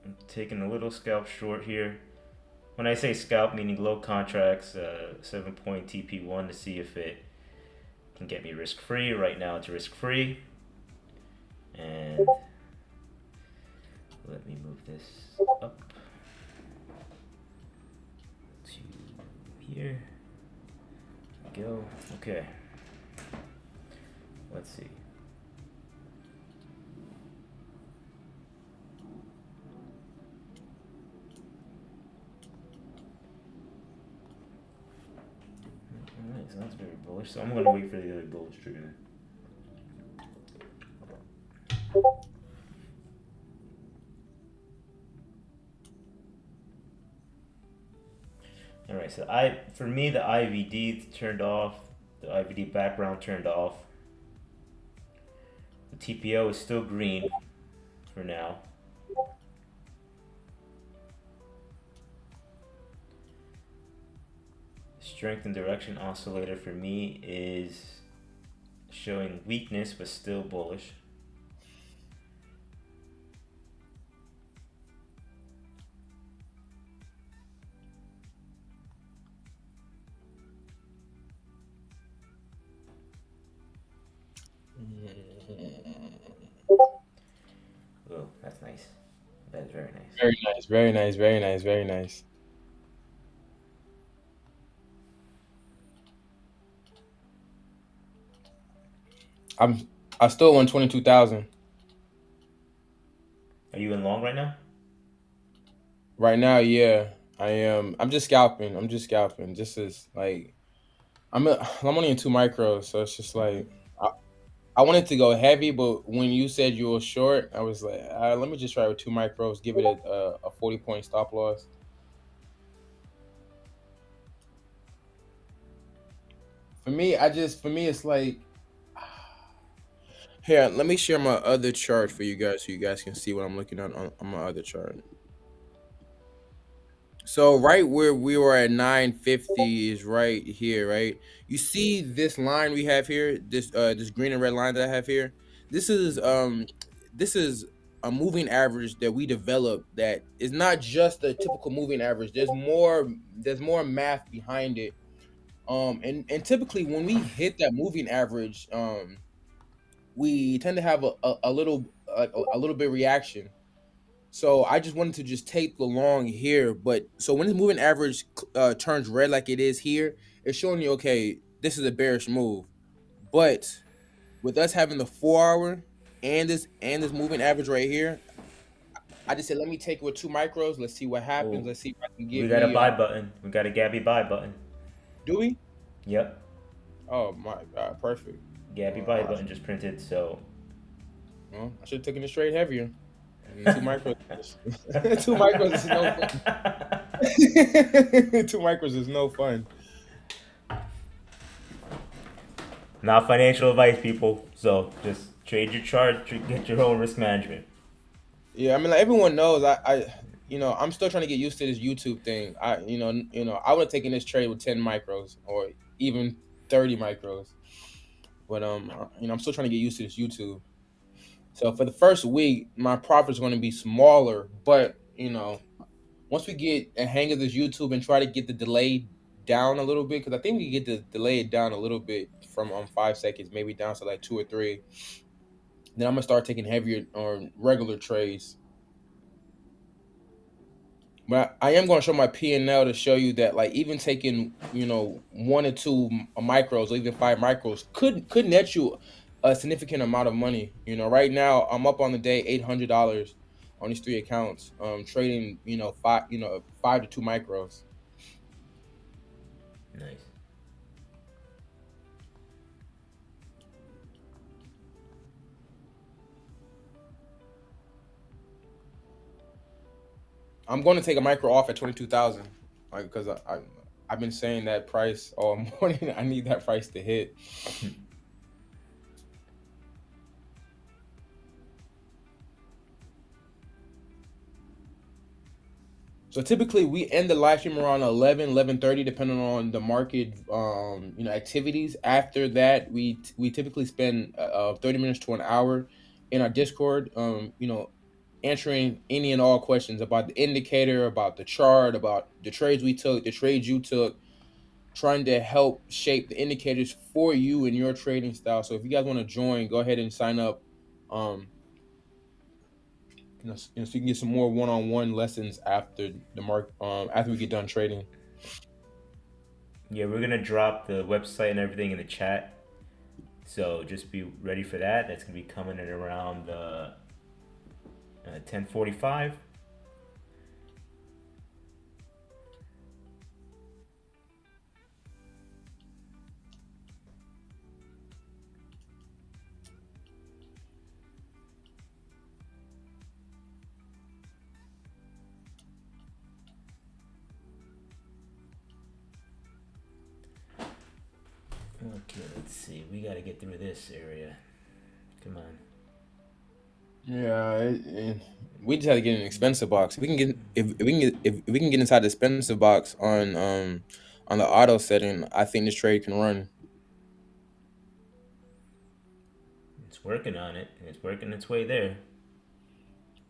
I'm taking a little scalp short here. When I say scalp, meaning low contracts, 7 point TP1 to see if it can get me risk free. Right now it's risk free. And let me move this up to here. There we go. Okay. Let's see. Alright, so that's very bullish. So I'm gonna wait for the other bullish trigger. Alright, so for me the IVD turned off, the IVD background turned off. The TPO is still green for now. Strength and direction oscillator for me is showing weakness but still bullish. Oh, that's nice. That is very nice. Very nice, very nice, very nice, very nice. I'm I still won 22,000 Are you in long right now? right now. Yeah, I am. I'm just scalping. I'm just scalping. Just as like I'm only in 2 micros, so it's just like I wanted to go heavy, but when you said you were short, I was like, let me just try with 2 micros, give it a 40 point stop loss. For me, it's like, here, let me share my other chart for you guys so you guys can see what I'm looking at on my other chart. So right where we were at 950 is right here, right? You see this line we have here, this green and red line that I have here. This is this is a moving average that we developed that is not just a typical moving average. There's more math behind it. And typically when we hit that moving average, we tend to have a little bit reaction. So I just wanted to just take the long here, but so when the moving average turns red like it is here, it's showing you okay, this is a bearish move. But with us having the 4 hour and this moving average right here, I just said let me take it with 2 micros. Let's see what happens. Oh, Let's see if I can we get got a me. buy button. We got a Gabby buy button. Do we? Yep, Oh my god, perfect. Gabby buy Well, button just printed. So I should have taken it straight heavier. I mean, 2 micros. 2 micros is no fun. 2 micros is no fun. not financial advice, people. So just trade your chart, get your own risk management. Yeah, I mean, like everyone knows, I'm still trying to get used to this YouTube thing. I would have taken this trade with 10 micros or even 30 micros, but I'm still trying to get used to this YouTube. So for the first week, my profits are going to be smaller, but once we get a hang of this YouTube and try to get the delay down a little bit, because I think we can get the delay down a little bit from 5 seconds, maybe down to like 2 or 3. Then I'm gonna start taking heavier or regular trades. But I am going to show my P&L to show you that, like, even taking, one or two micros or even five micros could net you a significant amount of money. Right now I'm up on the day $800 on these three accounts, trading, five to two micros. Nice. I'm going to take a micro off at 22,000, like, because I've been saying that price all morning. I need that price to hit. So typically we end the live stream around 11:30, depending on the market, activities. After that, we typically spend 30 minutes to an hour in our Discord, answering any and all questions about the indicator, about the chart, about the trades we took, the trades you took, trying to help shape the indicators for you and your trading style. So if you guys want to join, go ahead and sign up. Um, so you can get some more one-on-one lessons after the after we get done trading. Yeah, we're gonna drop the website and everything in the chat. So just be ready for that. That's gonna be coming in around 10:45. Okay, let's see. We gotta get through this area. Come on. Yeah, we just had to get an expensive box. If we can get if we can get inside the expensive box on the auto setting, I think this trade can run. It's working on it. It's working its way there.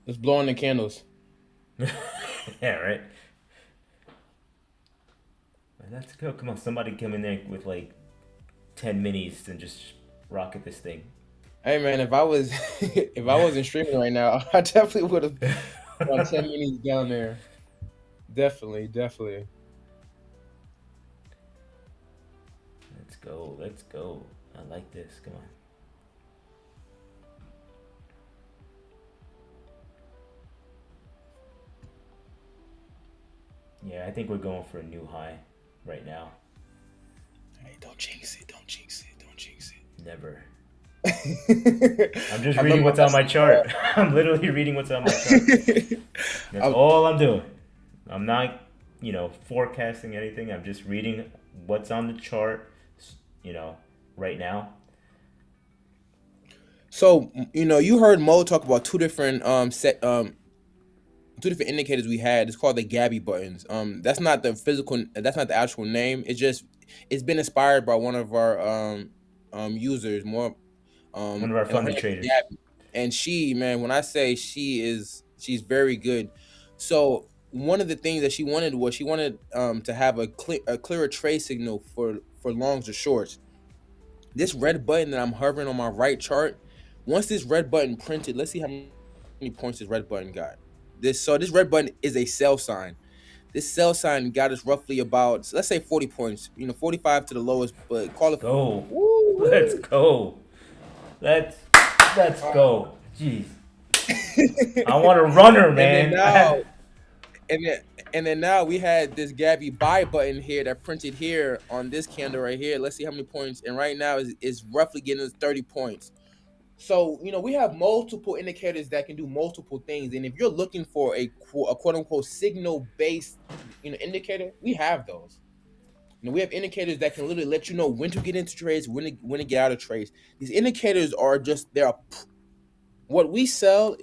Let's blow on the candles. Yeah, right. Let's go. Come on, somebody come in there with like 10 minis and just rocket this thing. Hey man, if I was if I wasn't streaming right now, I definitely would have won 10 minis down there. Definitely, definitely. Let's go. Let's go. I like this. Come on. Yeah, I think we're going for a new high right now. Hey, don't jinx it. Don't jinx it. Don't jinx it. Never. I'm just reading what's on my chart. I'm literally reading what's on my chart. That's all I'm doing. I'm not, forecasting anything. I'm just reading what's on the chart, right now. So, you heard Mo talk about two different two different indicators we had. It's called the Gabby buttons. That's not the physical. That's not the actual name. It's been inspired by one of our users, more One of our and her funded name is traders. Gabby. And she, man, when I say she's very good. So one of the things that she wanted to have a clearer trade signal for longs or shorts. This red button that I'm hovering on my right chart, once this red button printed, let's see how many points this red button got. This red button is a sell sign. This sell sign got us roughly about, let's say, 40 points. 45 to the lowest, but call it. Go. Woo! Let's go. Let's go. Jeez. I want a runner, man. And then now we had this Gabby buy button here that printed here on this candle right here. Let's see how many points. And right now is roughly getting us 30 points. So, we have multiple indicators that can do multiple things. And if you're looking for a quote unquote signal based, indicator, we have those. We have indicators that can literally let you know when to get into trades, when to get out of trades. These indicators are what we sell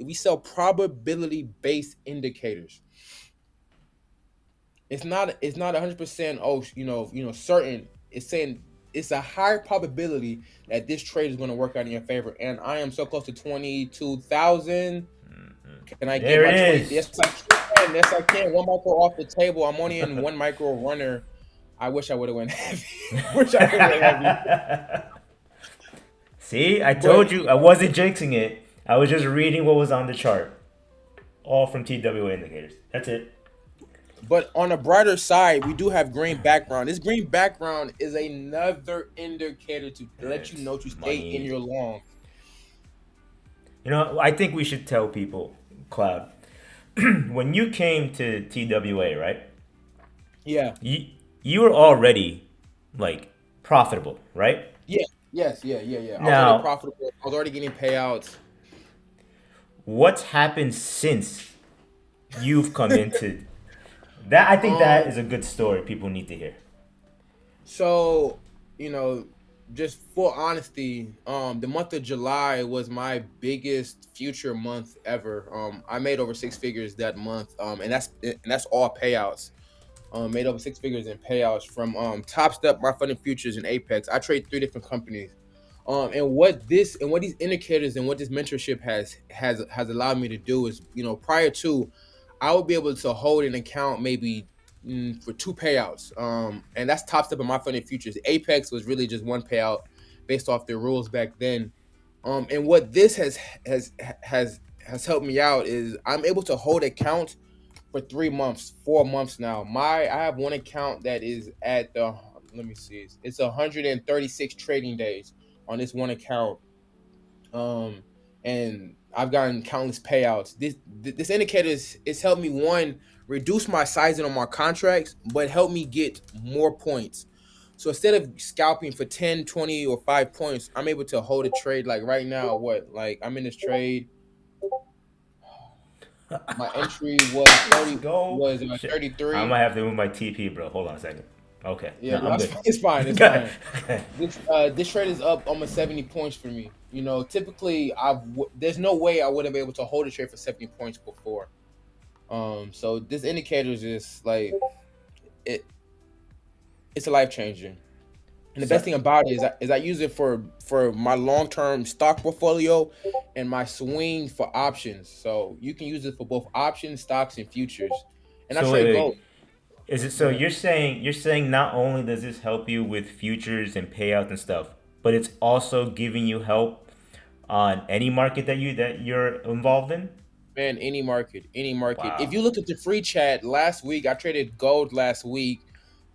probability based indicators. It's not 100% certain. It's saying it's a higher probability that this trade is going to work out in your favor. And I am so close to 22,000. Can I get my 20? Yes, I can. Yes, I can. One micro off the table. I'm only in one micro runner. I wish I would have went heavy. See, I told you I wasn't jinxing it. I was just reading what was on the chart. All from TWA indicators. That's it. But on a brighter side, we do have green background. This green background is another indicator to let you It's know to stay in money. your long. You know, I think we should tell people, Cloud, when you came to TWA, right? Yeah. You you were already like profitable, right? Yeah. Yes. Yeah. Yeah. Yeah. I was already Now, profitable. I was already getting payouts. what's happened since you've come into that? I think that Um. is a good story people need to hear. So you know, just full honesty, the month of July was my biggest future month ever. I made over six figures that month. And that's all payouts. Made over six figures in payouts from Top Step, My Funding Futures, and Apex. I trade three different companies. And what these indicators and what this mentorship has allowed me to do is, prior to, I would be able to hold an account maybe for two payouts. And that's Top Step and My Funding Futures. Apex was really just one payout based off their rules back then. And what this has helped me out is I'm able to hold accounts for 3 months, 4 months now. I have one account that is at the let me see, it's 136 trading days on this one account. Um, and I've gotten countless payouts. This indicator it's helped me, one, reduce my sizing on my contracts, but help me get more points. So instead of scalping for 10, 20, or 5 points, I'm able to hold a trade. Like right now, I'm in this trade. My entry was Let's 30 go. was Shit. I 33. might have to move my TP, bro. Hold on a second. Okay. Yeah, No, no, I'm good. it's fine. It's Okay. fine. This trade is up almost 70 points for me. Typically there's no way I would have been able to hold a trade for 70 points before. So this indicator is just like it. It's a life changer. And the best So, thing about it is I use it for my long term stock portfolio and my swing for options. So you can use it for both options, stocks, and futures. And I so wait, trade wait. gold. Is it Go so ahead. you're saying not only does this help you with futures and payouts and stuff, but it's also giving you help on any market that you're involved in? Man, any market, any market. If Wow. you look at the free chat last week, I traded gold last week,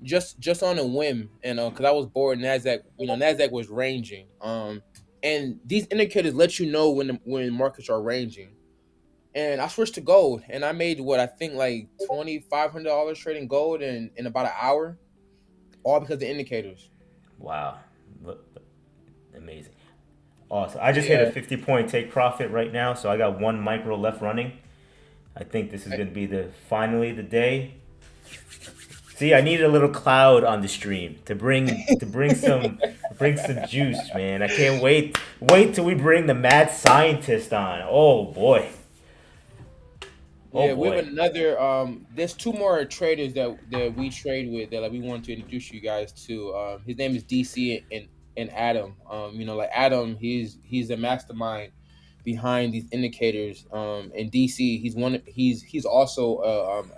just on a whim, and because I was bored. Nasdaq, Nasdaq was ranging. And these indicators let you know when markets are ranging. And I switched to gold, and I made what I think like $2,500 trading gold in about an hour, all because of the indicators. Wow. Look, amazing. Awesome. I just hit a Yeah. 50-point take profit right now, so I got one micro left running. I think this is I- going to be finally the day. See, I needed a little cloud on the stream to bring some juice, man. I can't wait till we bring the mad scientist on. Oh boy. Oh Yeah, we have boy. another. There's two more traders that we trade with that, like, we want to introduce you guys to. His name is DC and Adam. Like Adam, he's a mastermind behind these indicators. And DC, he's also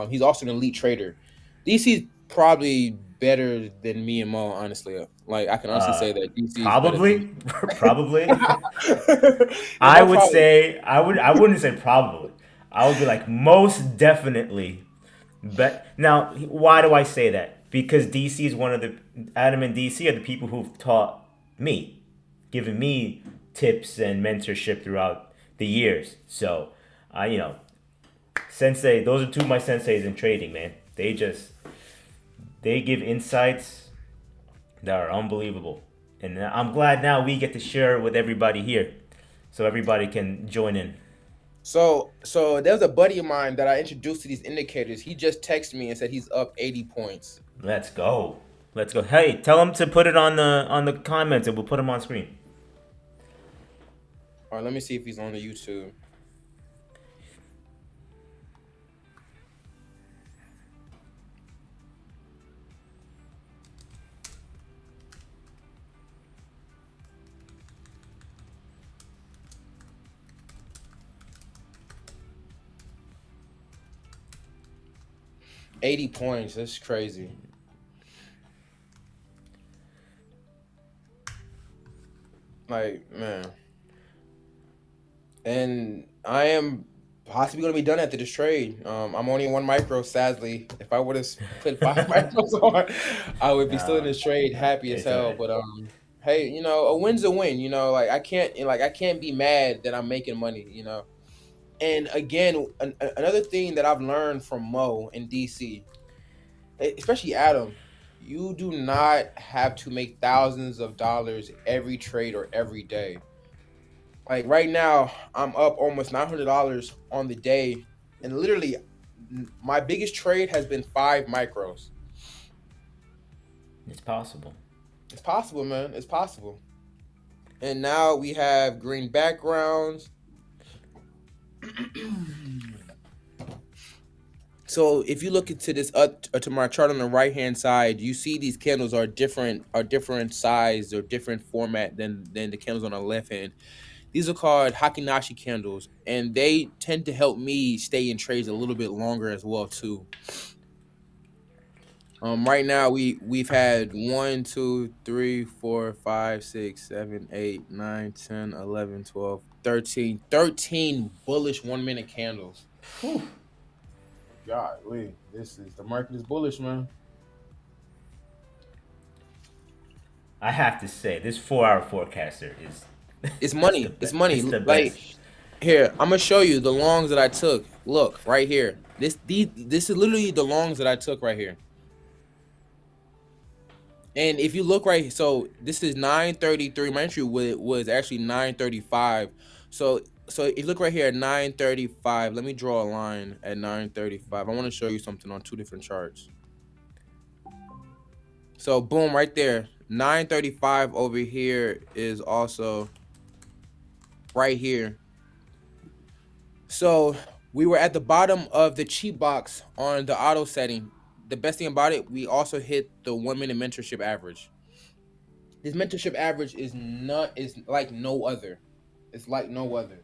he's also an elite trader. DC's probably better than me and Mo, honestly. Like, I can honestly Uh say that DC is better than me. Probably. Probably. Yeah, I Mo would probably. say I wouldn't say probably. I would be like most definitely. But now, why do I say that? Because DC is one of the Adam and DC are the people who've taught me, given me tips and mentorship throughout the years. So, sensei, those are two of my senseis in trading, man. They give insights that are unbelievable, and I'm glad now we get to share it with everybody here, so everybody can join in. So there was a buddy of mine that I introduced to these indicators. He just texted me and said he's up 80 points. Let's go. Let's go. Hey, tell them to put it on the comments, and we'll put them on screen. All right, let me see if he's on the YouTube. $80 points. That's crazy. Like, man. And I am. Possibly gonna be done after this trade. I'm only one micro, sadly. If I would have put five micros on, I would be still in No, this trade, no, happy as it's hell. alright. But hey, a win's a win. Like I can't be mad that I'm making money. And again, another thing that I've learned from Mo in DC, especially Adam, you do not have to make thousands of dollars every trade or every day. Like right now, I'm up almost $900 on the day, and literally, my biggest trade has been 5 micros. It's possible. It's possible, man. It's possible. And now we have green backgrounds. So if you look into this to my chart on the right hand side, you see these candles are different size or different format than the candles on the left hand. These are called Hakinashi candles, and they tend to help me stay in trades a little bit longer as well too. Right now we've had 1, 2, 3, 4, 5, 6, 7, 8, 9, 10, 11, 12, 13 bullish 1 minute candles. Whew. God, wait, the market is bullish, man. I have to say, this 4 hour forecaster is It's it's the money. It's best. money. It's the Like best. here, I'm gonna show you the longs that I took. Look right here. This is literally the longs that I took right here. And if you look right, so this is 933. My entry was actually 935. So if you look right here at 935, let me draw a line at 935. I want to show you something on 2 different charts. So boom, right there. 935 over here is also right here. So we were at the bottom of the cheap box on the auto setting. The best thing about it, we also hit the 1 minute mentorship average. This mentorship average is like no other. It's like no other.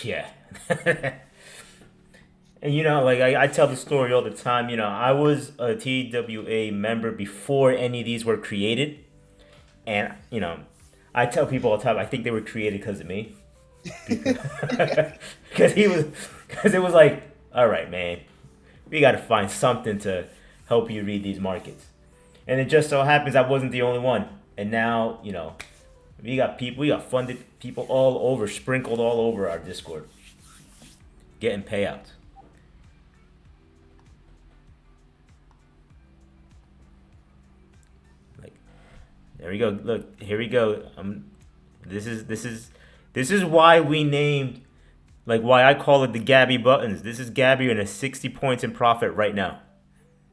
Yeah. And like I tell the story all the time. I was a TWA member before any of these were created, and I tell people all the time I think they were created because of me, because because it was like, all right, man, we got to find something to help you read these markets, and it just so happens I wasn't the only one, and now we got funded people all over, sprinkled all over our Discord, getting payouts. Like, there we go. Look, here we go. This is why we named, like, why I call it the Gabby buttons. This is Gabby and a 60 points in profit right now.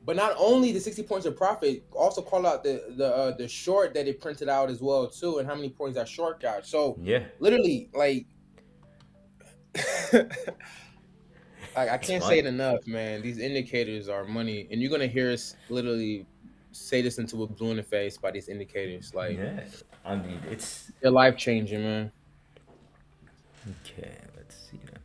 But not only the 60 points of profit, also call out the short that it printed out as well too, and how many points that short got. So Yeah, literally, like, I it's can't say fun. it enough, man. These indicators are money, and you're gonna hear us literally say this into a blue in the face by these indicators. Like, Yeah, I mean it's they're life changing, man. okay. Let's see now.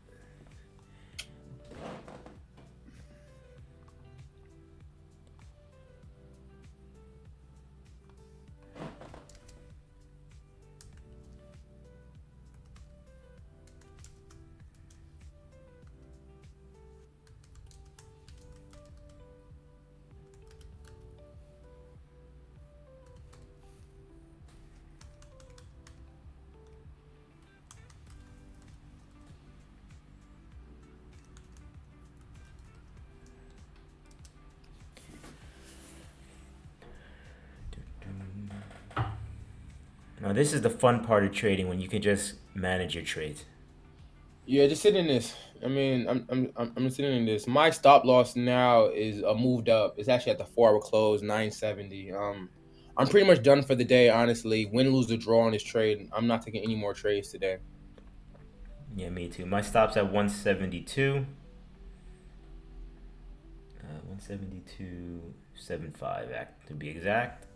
Now this is the fun part of trading when you can just manage your trades. Yeah, just sitting in this. I mean, I'm sitting in this. My stop loss now is moved up. It's actually at the 4 hour close, 970. I'm pretty much done for the day, honestly. Win, lose, or draw on this trade. I'm not taking any more trades today. Yeah, me too. My stop's at 172. 172.75 to be exact.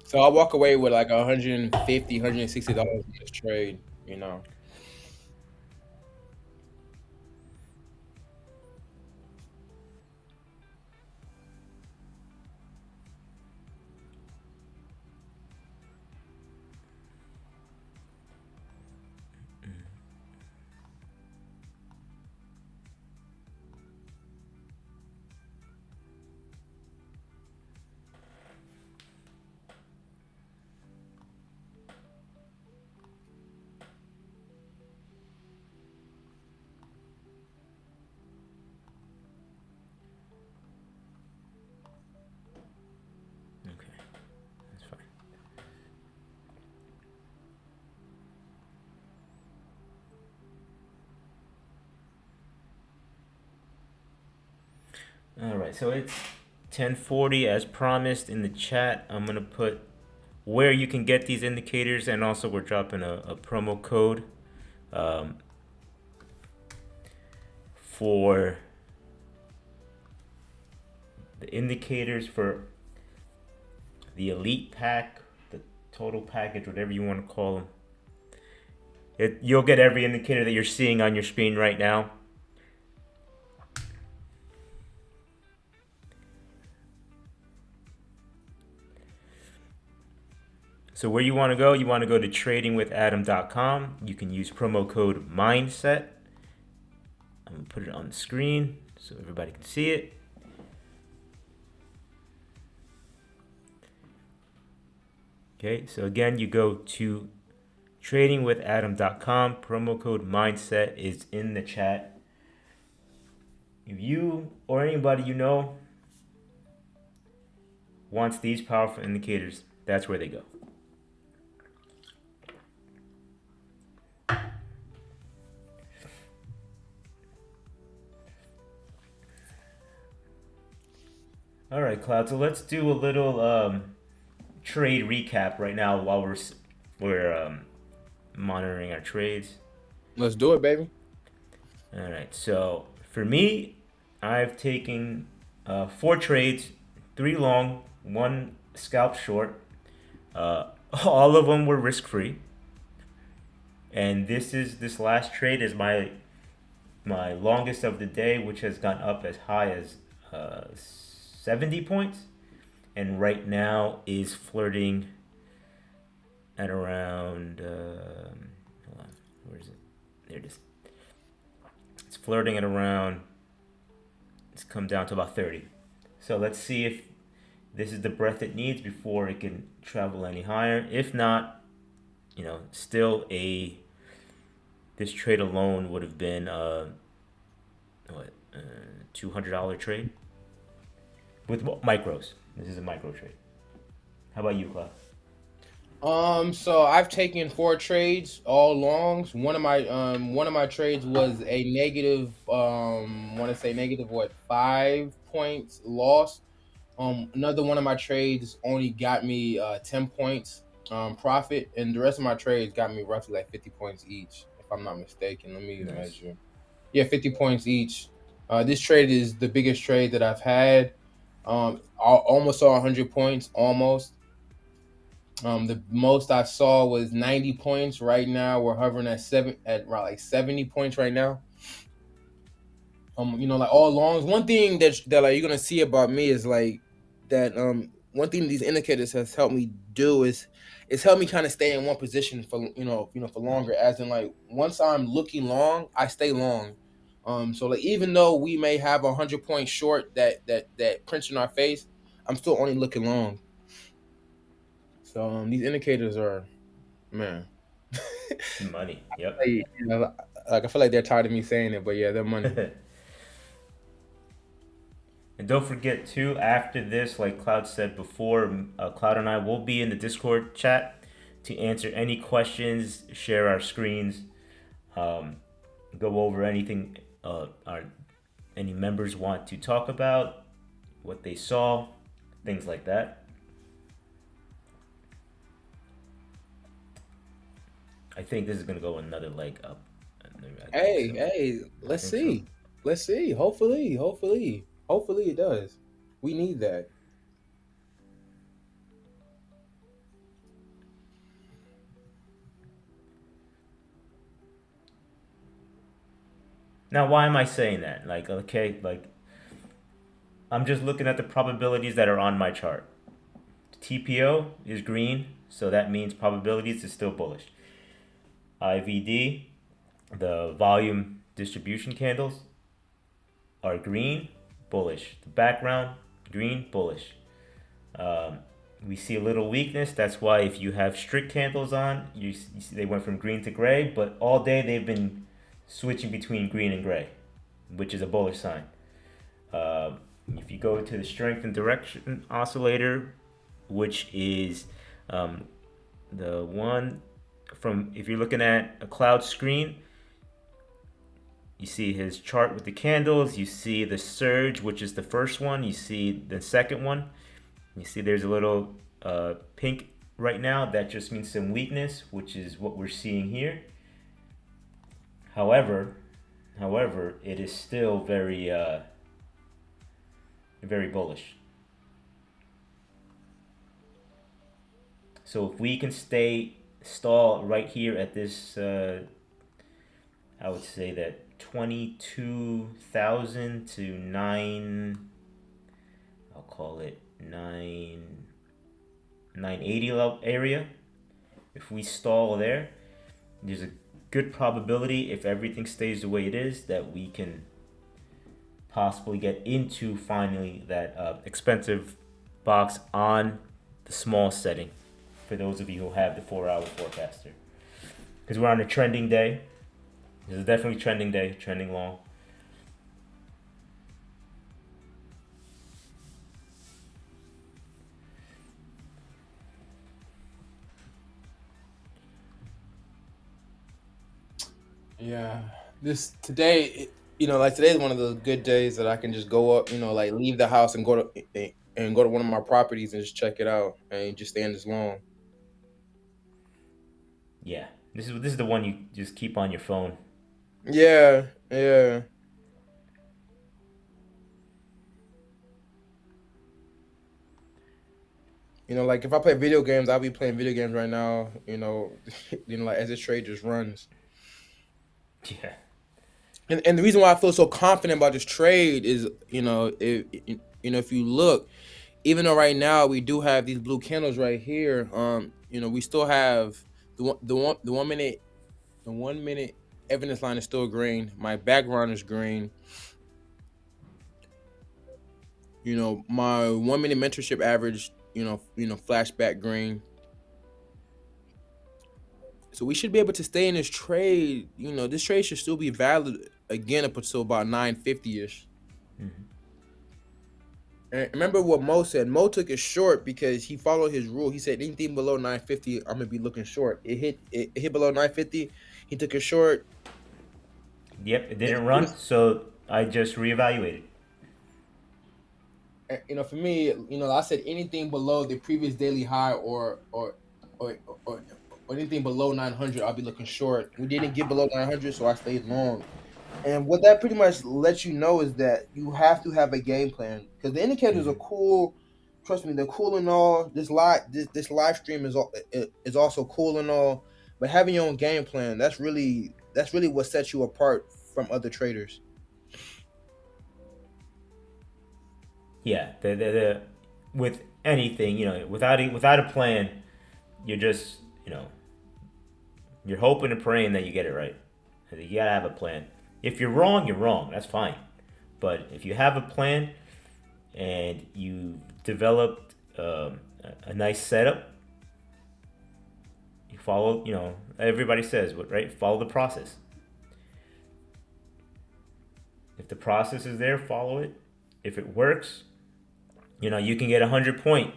So I'll walk away with like $150, $160 in this trade. All right, so it's 10:40 as promised in the chat. I'm gonna put where you can get these indicators, and also we're dropping a promo code for the indicators for the elite pack, the total package, whatever you want to call them. You'll get every indicator that you're seeing on your screen right now. So where you want to go to tradingwithadam.com. You can use promo code MINDSET. I'm going to put it on the screen so everybody can see it. Okay, so again, you go to tradingwithadam.com. Promo code MINDSET is in the chat. If you or anybody you know wants these powerful indicators, that's where they go. All right, Cloud. So let's do a little trade recap right now while we're monitoring our trades. Let's do it, baby. All right. So for me, I've taken 4 trades, 3 long, 1 scalp short. All of them were risk free. And this last trade is my longest of the day, which has gone up as high as 70 points, and right now is flirting at around hold on, where is it? There it is. It's flirting at around, it's come down to about 30. So let's see if this is the breadth it needs before it can travel any higher. If not, still this trade alone would have been $200 trade with micros. This is a micro trade. How about you, Cloud? So I've taken 4 trades, all longs. One of my trades was a negative, want to say negative 5 points loss. Another one of my trades only got me 10 points profit, and the rest of my trades got me roughly like 50 points each, if I'm not mistaken. Let me measure. Yeah, 50 points each. This trade is the biggest trade that I've had. I almost saw 100 points, almost. The most I saw was 90 points. Right now, we're hovering at around like 70 points right now. Like all longs. One thing that like you're gonna see about me is like that. One thing these indicators has helped me do is it's helped me kind of stay in one position for for longer. As in, like, once I'm looking long, I stay long. So like even though we may have 100 points short that prints in our face, I'm still only looking long. So these indicators are, man, Money. Yep. like I feel like they're tired of me saying it, but yeah, they're money. And don't forget too, after this, like Cloud said before, Cloud and I will be in the Discord chat to answer any questions, share our screens, go over anything any members want to talk about, what they saw, things like that. I think this is gonna go another leg up. Hey, let's see. So. Let's see. Hopefully it does. We need that. Now, why am I saying that? I'm just looking at the probabilities that are on my chart. TPO is green, so that means probabilities is still bullish. IVD, the volume distribution candles, are green, bullish. The background, green, bullish. We see a little weakness. That's why if you have strict candles on, you see they went from green to gray, but all day they've been switching between green and gray, which is a bullish sign. If you go to the strength and direction oscillator, which is the one from, if you're looking at a cloud screen, You see his chart with the candles. You see the surge, which is the first one. You see the second one. You see there's a little pink right now. That just means some weakness, which is what we're seeing here. However, it is still very very bullish. So if we can stall right here at this, I would say that 22,000 to I'll call it 980 level area. If we stall there, there's a good probability, if everything stays the way it is, that we can possibly get into finally that expensive box on the small setting, for those of you who have the 4-hour forecaster, because we're on a trending day. This is definitely trending day, trending long. Yeah, this today, like today is one of those good days that I can just go up, like leave the house and go to one of my properties and just check it out and just stay in this long. Yeah, this is the one you just keep on your phone. Yeah, yeah. Like if I play video games, I'll be playing video games right now. Like as this trade just runs. Yeah. And the reason why I feel so confident about this trade is, if you look, even though right now we do have these blue candles right here, we still have the 1 minute evidence line is still green. My background is green. My 1 minute mentorship average, flashback green. So we should be able to stay in this trade. This trade should still be valid again up until about 950-ish. Mm-hmm. And remember what Mo said. Mo took it short because he followed his rule. He said anything below 950, I'm gonna be looking short. It hit below 950. He took it short. Yep, it didn't run, so I just reevaluated. For me, I said anything below the previous daily high or, or anything below 900, I'll be looking short. We didn't get below 900, so I stayed long. And what that pretty much lets you know is that you have to have a game plan, because the indicators are Mm-hmm. cool. Trust me, they're cool and all. This live stream is also cool and all, but having your own game plan, that's really what sets you apart from other traders. Yeah, with anything, without a plan, you're just, you're hoping and praying that you get it right. You gotta have a plan. If you're wrong, you're wrong. That's fine. But if you have a plan and you developed a nice setup, you follow. Everybody says, right? Follow the process. If the process is there, follow it. If it works, you can get 100 point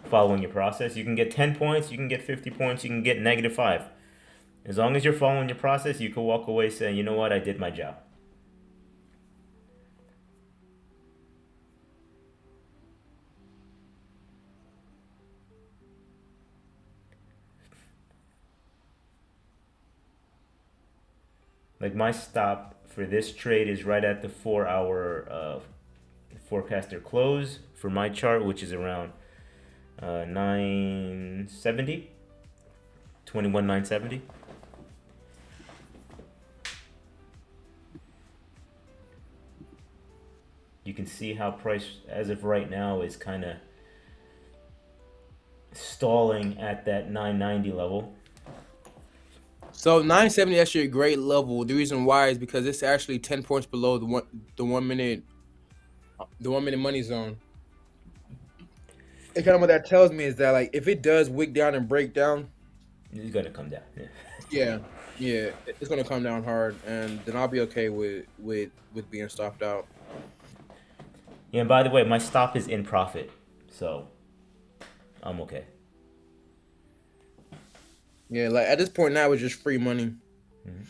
following your process. You can get 10 points. You can get 50 points. You can get -5. As long as you're following your process, you can walk away saying, you know what, I did my job. Like my stop for this trade is right at the 4-hour forecaster close for my chart, which is around 970, 21,970. You can see how price as of right now is kind of stalling at that 990 level. So 970 actually a great level. The reason why is because it's actually 10 points below the 1 minute money zone. And kind of what that tells me is that, like, if it does wick down and break down, It's gonna come down. yeah, it's gonna come down hard, and then I'll be okay with being stopped out. Yeah, and by the way, my stop is in profit, so I'm okay. Yeah, like at this point now, it's just free money. Mm-hmm.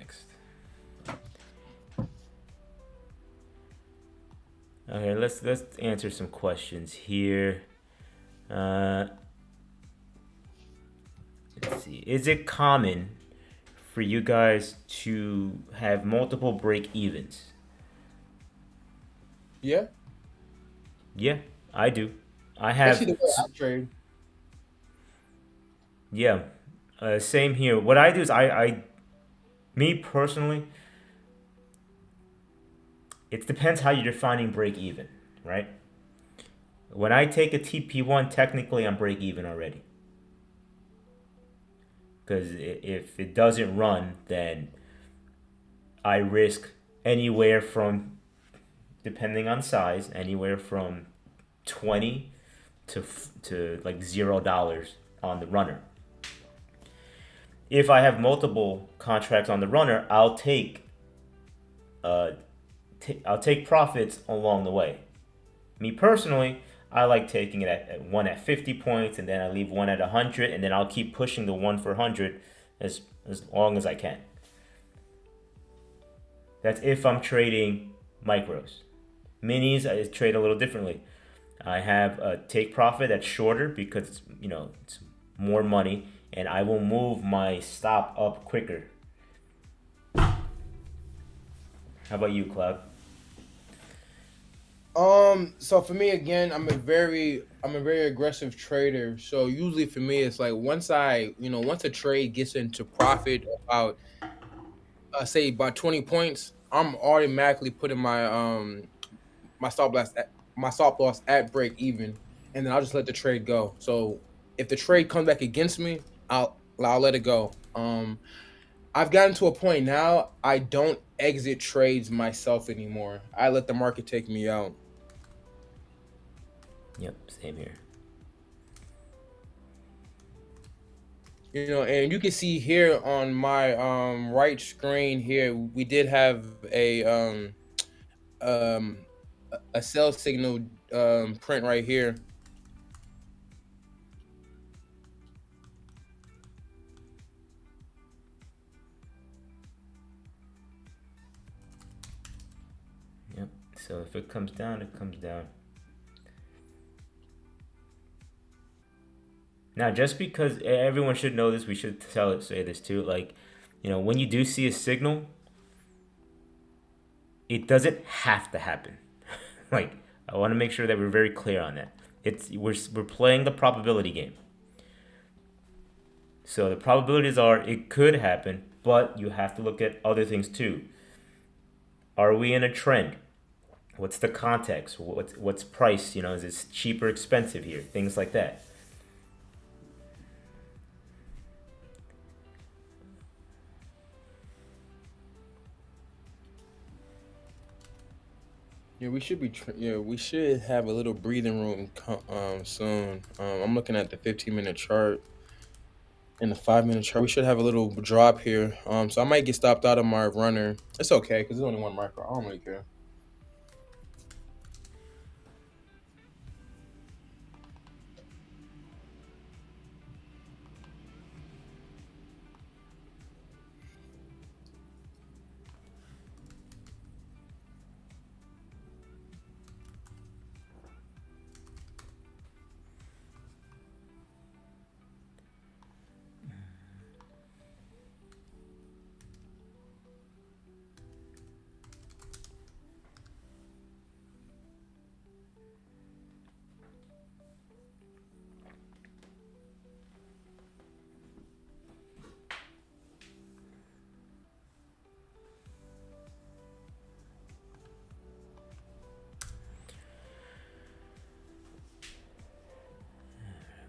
next? Okay, let's answer some questions here. Let's see. Is it common for you guys to have multiple break evens? Yeah, Yeah, I do. I especially have. the way I trade. Yeah, same here. What I do is me personally, it depends how you're defining break even, right? When I take a TP1, technically I'm break even already. Because if it doesn't run, then I risk anywhere from, depending on size, anywhere from 20 to like $0 on the runner. If I have multiple contracts on the runner, uh, I'll take profits along the way. Me personally, I like taking it at one at 50 points, and then I leave one at 100, and then I'll keep pushing the one for 100 as long as I can. That's if I'm trading micros. Minis, I trade a little differently. I have a take profit that's shorter because it's more money, and I will move my stop up quicker. How about you, Cloud? So for me again, I'm a very aggressive trader. So usually for me, it's like once a trade gets into profit about say about 20 points, I'm automatically putting my stop loss at break even, and then I'll just let the trade go. So if the trade comes back against me, I'll let it go. I've gotten to a point now I don't exit trades myself anymore. I let the market take me out. Yep, same here. And you can see here on my right screen here, we did have um a sell signal print right here. Yep. So if it comes down, it comes down. Now, just because everyone should know this, we should say this too. Like, when you do see a signal, it doesn't have to happen. Like, I want to make sure that we're very clear on that. We're playing the probability game. So the probabilities are it could happen, but you have to look at other things too. Are we in a trend? What's the context? What's price? Is it cheap or expensive here? Things like that. We should have a little breathing room soon. I'm looking at the 15-minute chart and the 5-minute chart. We should have a little drop here. So I might get stopped out of my runner. It's okay because there's only one micro. I don't really care.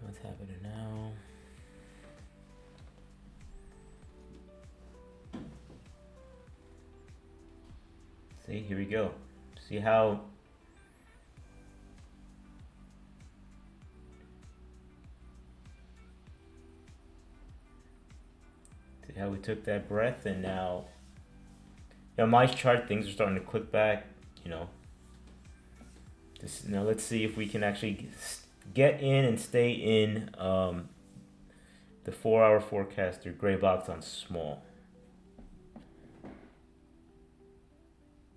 What's happening now? See, here we go. See how we took that breath, and now my chart, things are starting to click back. Let's see if we can actually get in and stay in the 4-hour forecast or gray box on small.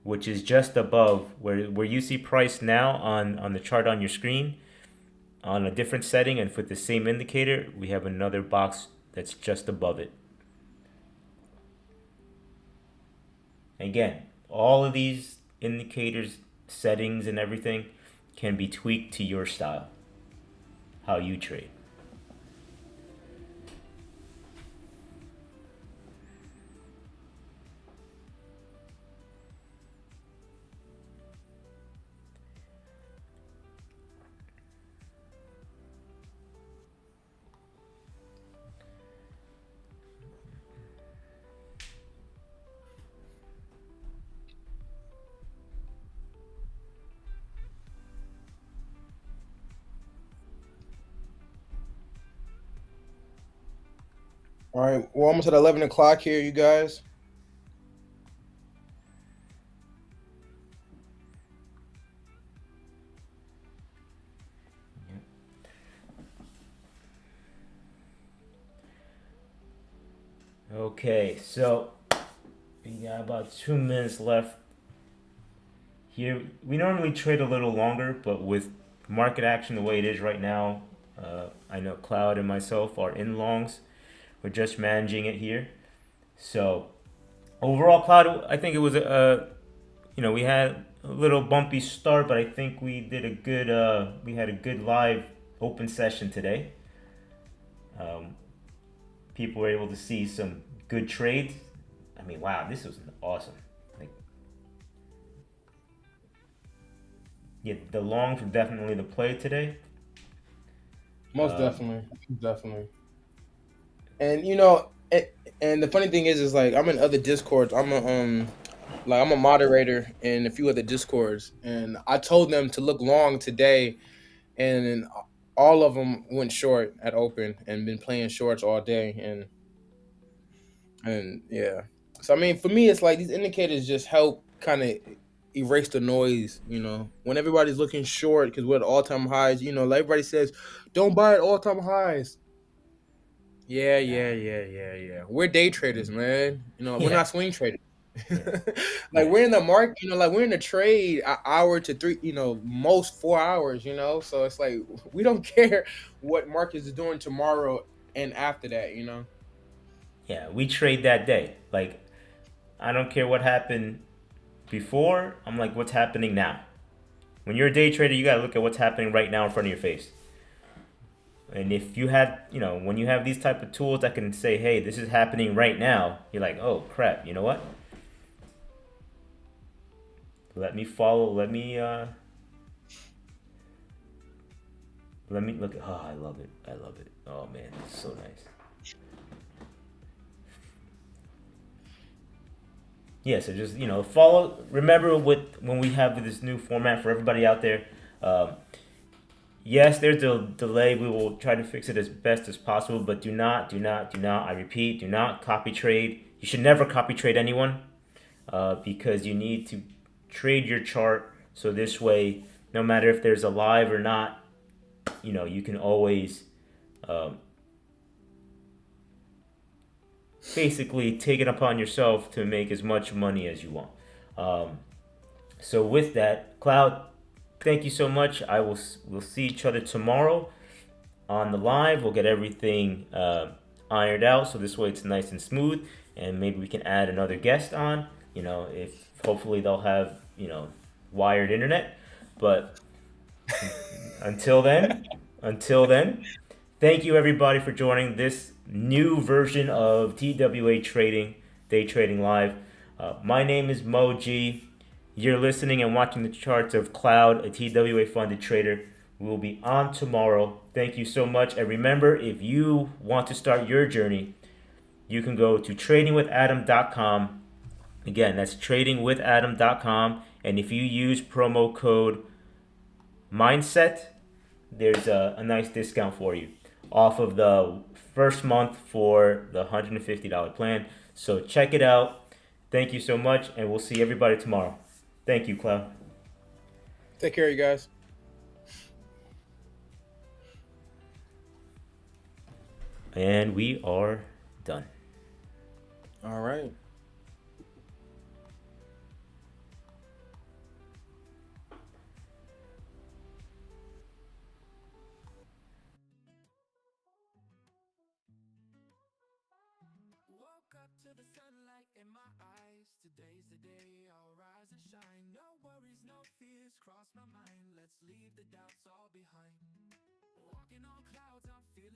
which is just above where you see price now on the chart on your screen. On a different setting and for the same indicator, we have another box that's just above it. Again, all of these indicators, settings, and everything can be tweaked to your style, how you trade. All right, we're almost at 11 o'clock here, you guys. Okay, so we got about 2 minutes left. Here, we normally trade a little longer, but with market action the way it is right now, I know Cloud and myself are in longs. We're just managing it here. So overall, Cloud, I think it was we had a little bumpy start, but I think we did we had a good live open session today. People were able to see some good trades. I mean, wow, this was awesome. Like, yeah, the longs were definitely the play today. Most definitely. And and the funny thing is like I'm in other discords. I'm a moderator in a few other discords, and I told them to look long today, and all of them went short at open and been playing shorts all day, and yeah. So I mean, for me, it's like these indicators just help kind of erase the noise. When everybody's looking short because we're at all-time highs. Like everybody says, don't buy at all-time highs. Yeah. We're day traders, man. We're Yeah, not swing traders. yeah, Like yeah, we're in the market, like we're in the trade an hour to three, most 4 hours, So it's like we don't care what markets is doing tomorrow and after that. yeah. We trade that day. Like, I don't care what happened before. I'm like, what's happening now? When you're a day trader, you gotta look at what's happening right now in front of your face. And if you had, when you have these type of tools that can say, hey, this is happening right now, you're like, oh crap, you know what? Let me follow. Let me look. Oh, I love it. I love it. Oh man, it's so nice. Yeah, so just follow. Remember, when we have this new format for everybody out there. Um, yes, there's a delay. We will try to fix it as best as possible, but do not. I repeat, do not copy trade. You should never copy trade anyone, because you need to trade your chart so this way, no matter if there's a live or not, you can always um, basically take it upon yourself to make as much money as you want. Um, so with that, Cloud, thank you so much. We'll see each other tomorrow on the live. We'll get everything ironed out so this way it's nice and smooth, and maybe we can add another guest on. If hopefully they'll have wired internet, but until then, until then, thank you everybody for joining this new version of TWA Trading, Day Trading Live. My name is Mo G. You're listening and watching the charts of Cloud, a TWA funded trader. We will be on tomorrow. Thank you so much. And remember, if you want to start your journey, you can go to tradingwithadam.com. Again, that's tradingwithadam.com. And if you use promo code mindset, there's a nice discount for you off of the first month for the $150 plan. So check it out. Thank you so much, and we'll see everybody tomorrow. Thank you, Cloud. Take care, you guys. And we are done. All right. to the sunlight in my eyes. Today's the day I'll rise and shine. No worries, no fears cross my mind. Let's leave the doubts all behind. Walking on clouds, I'm feeling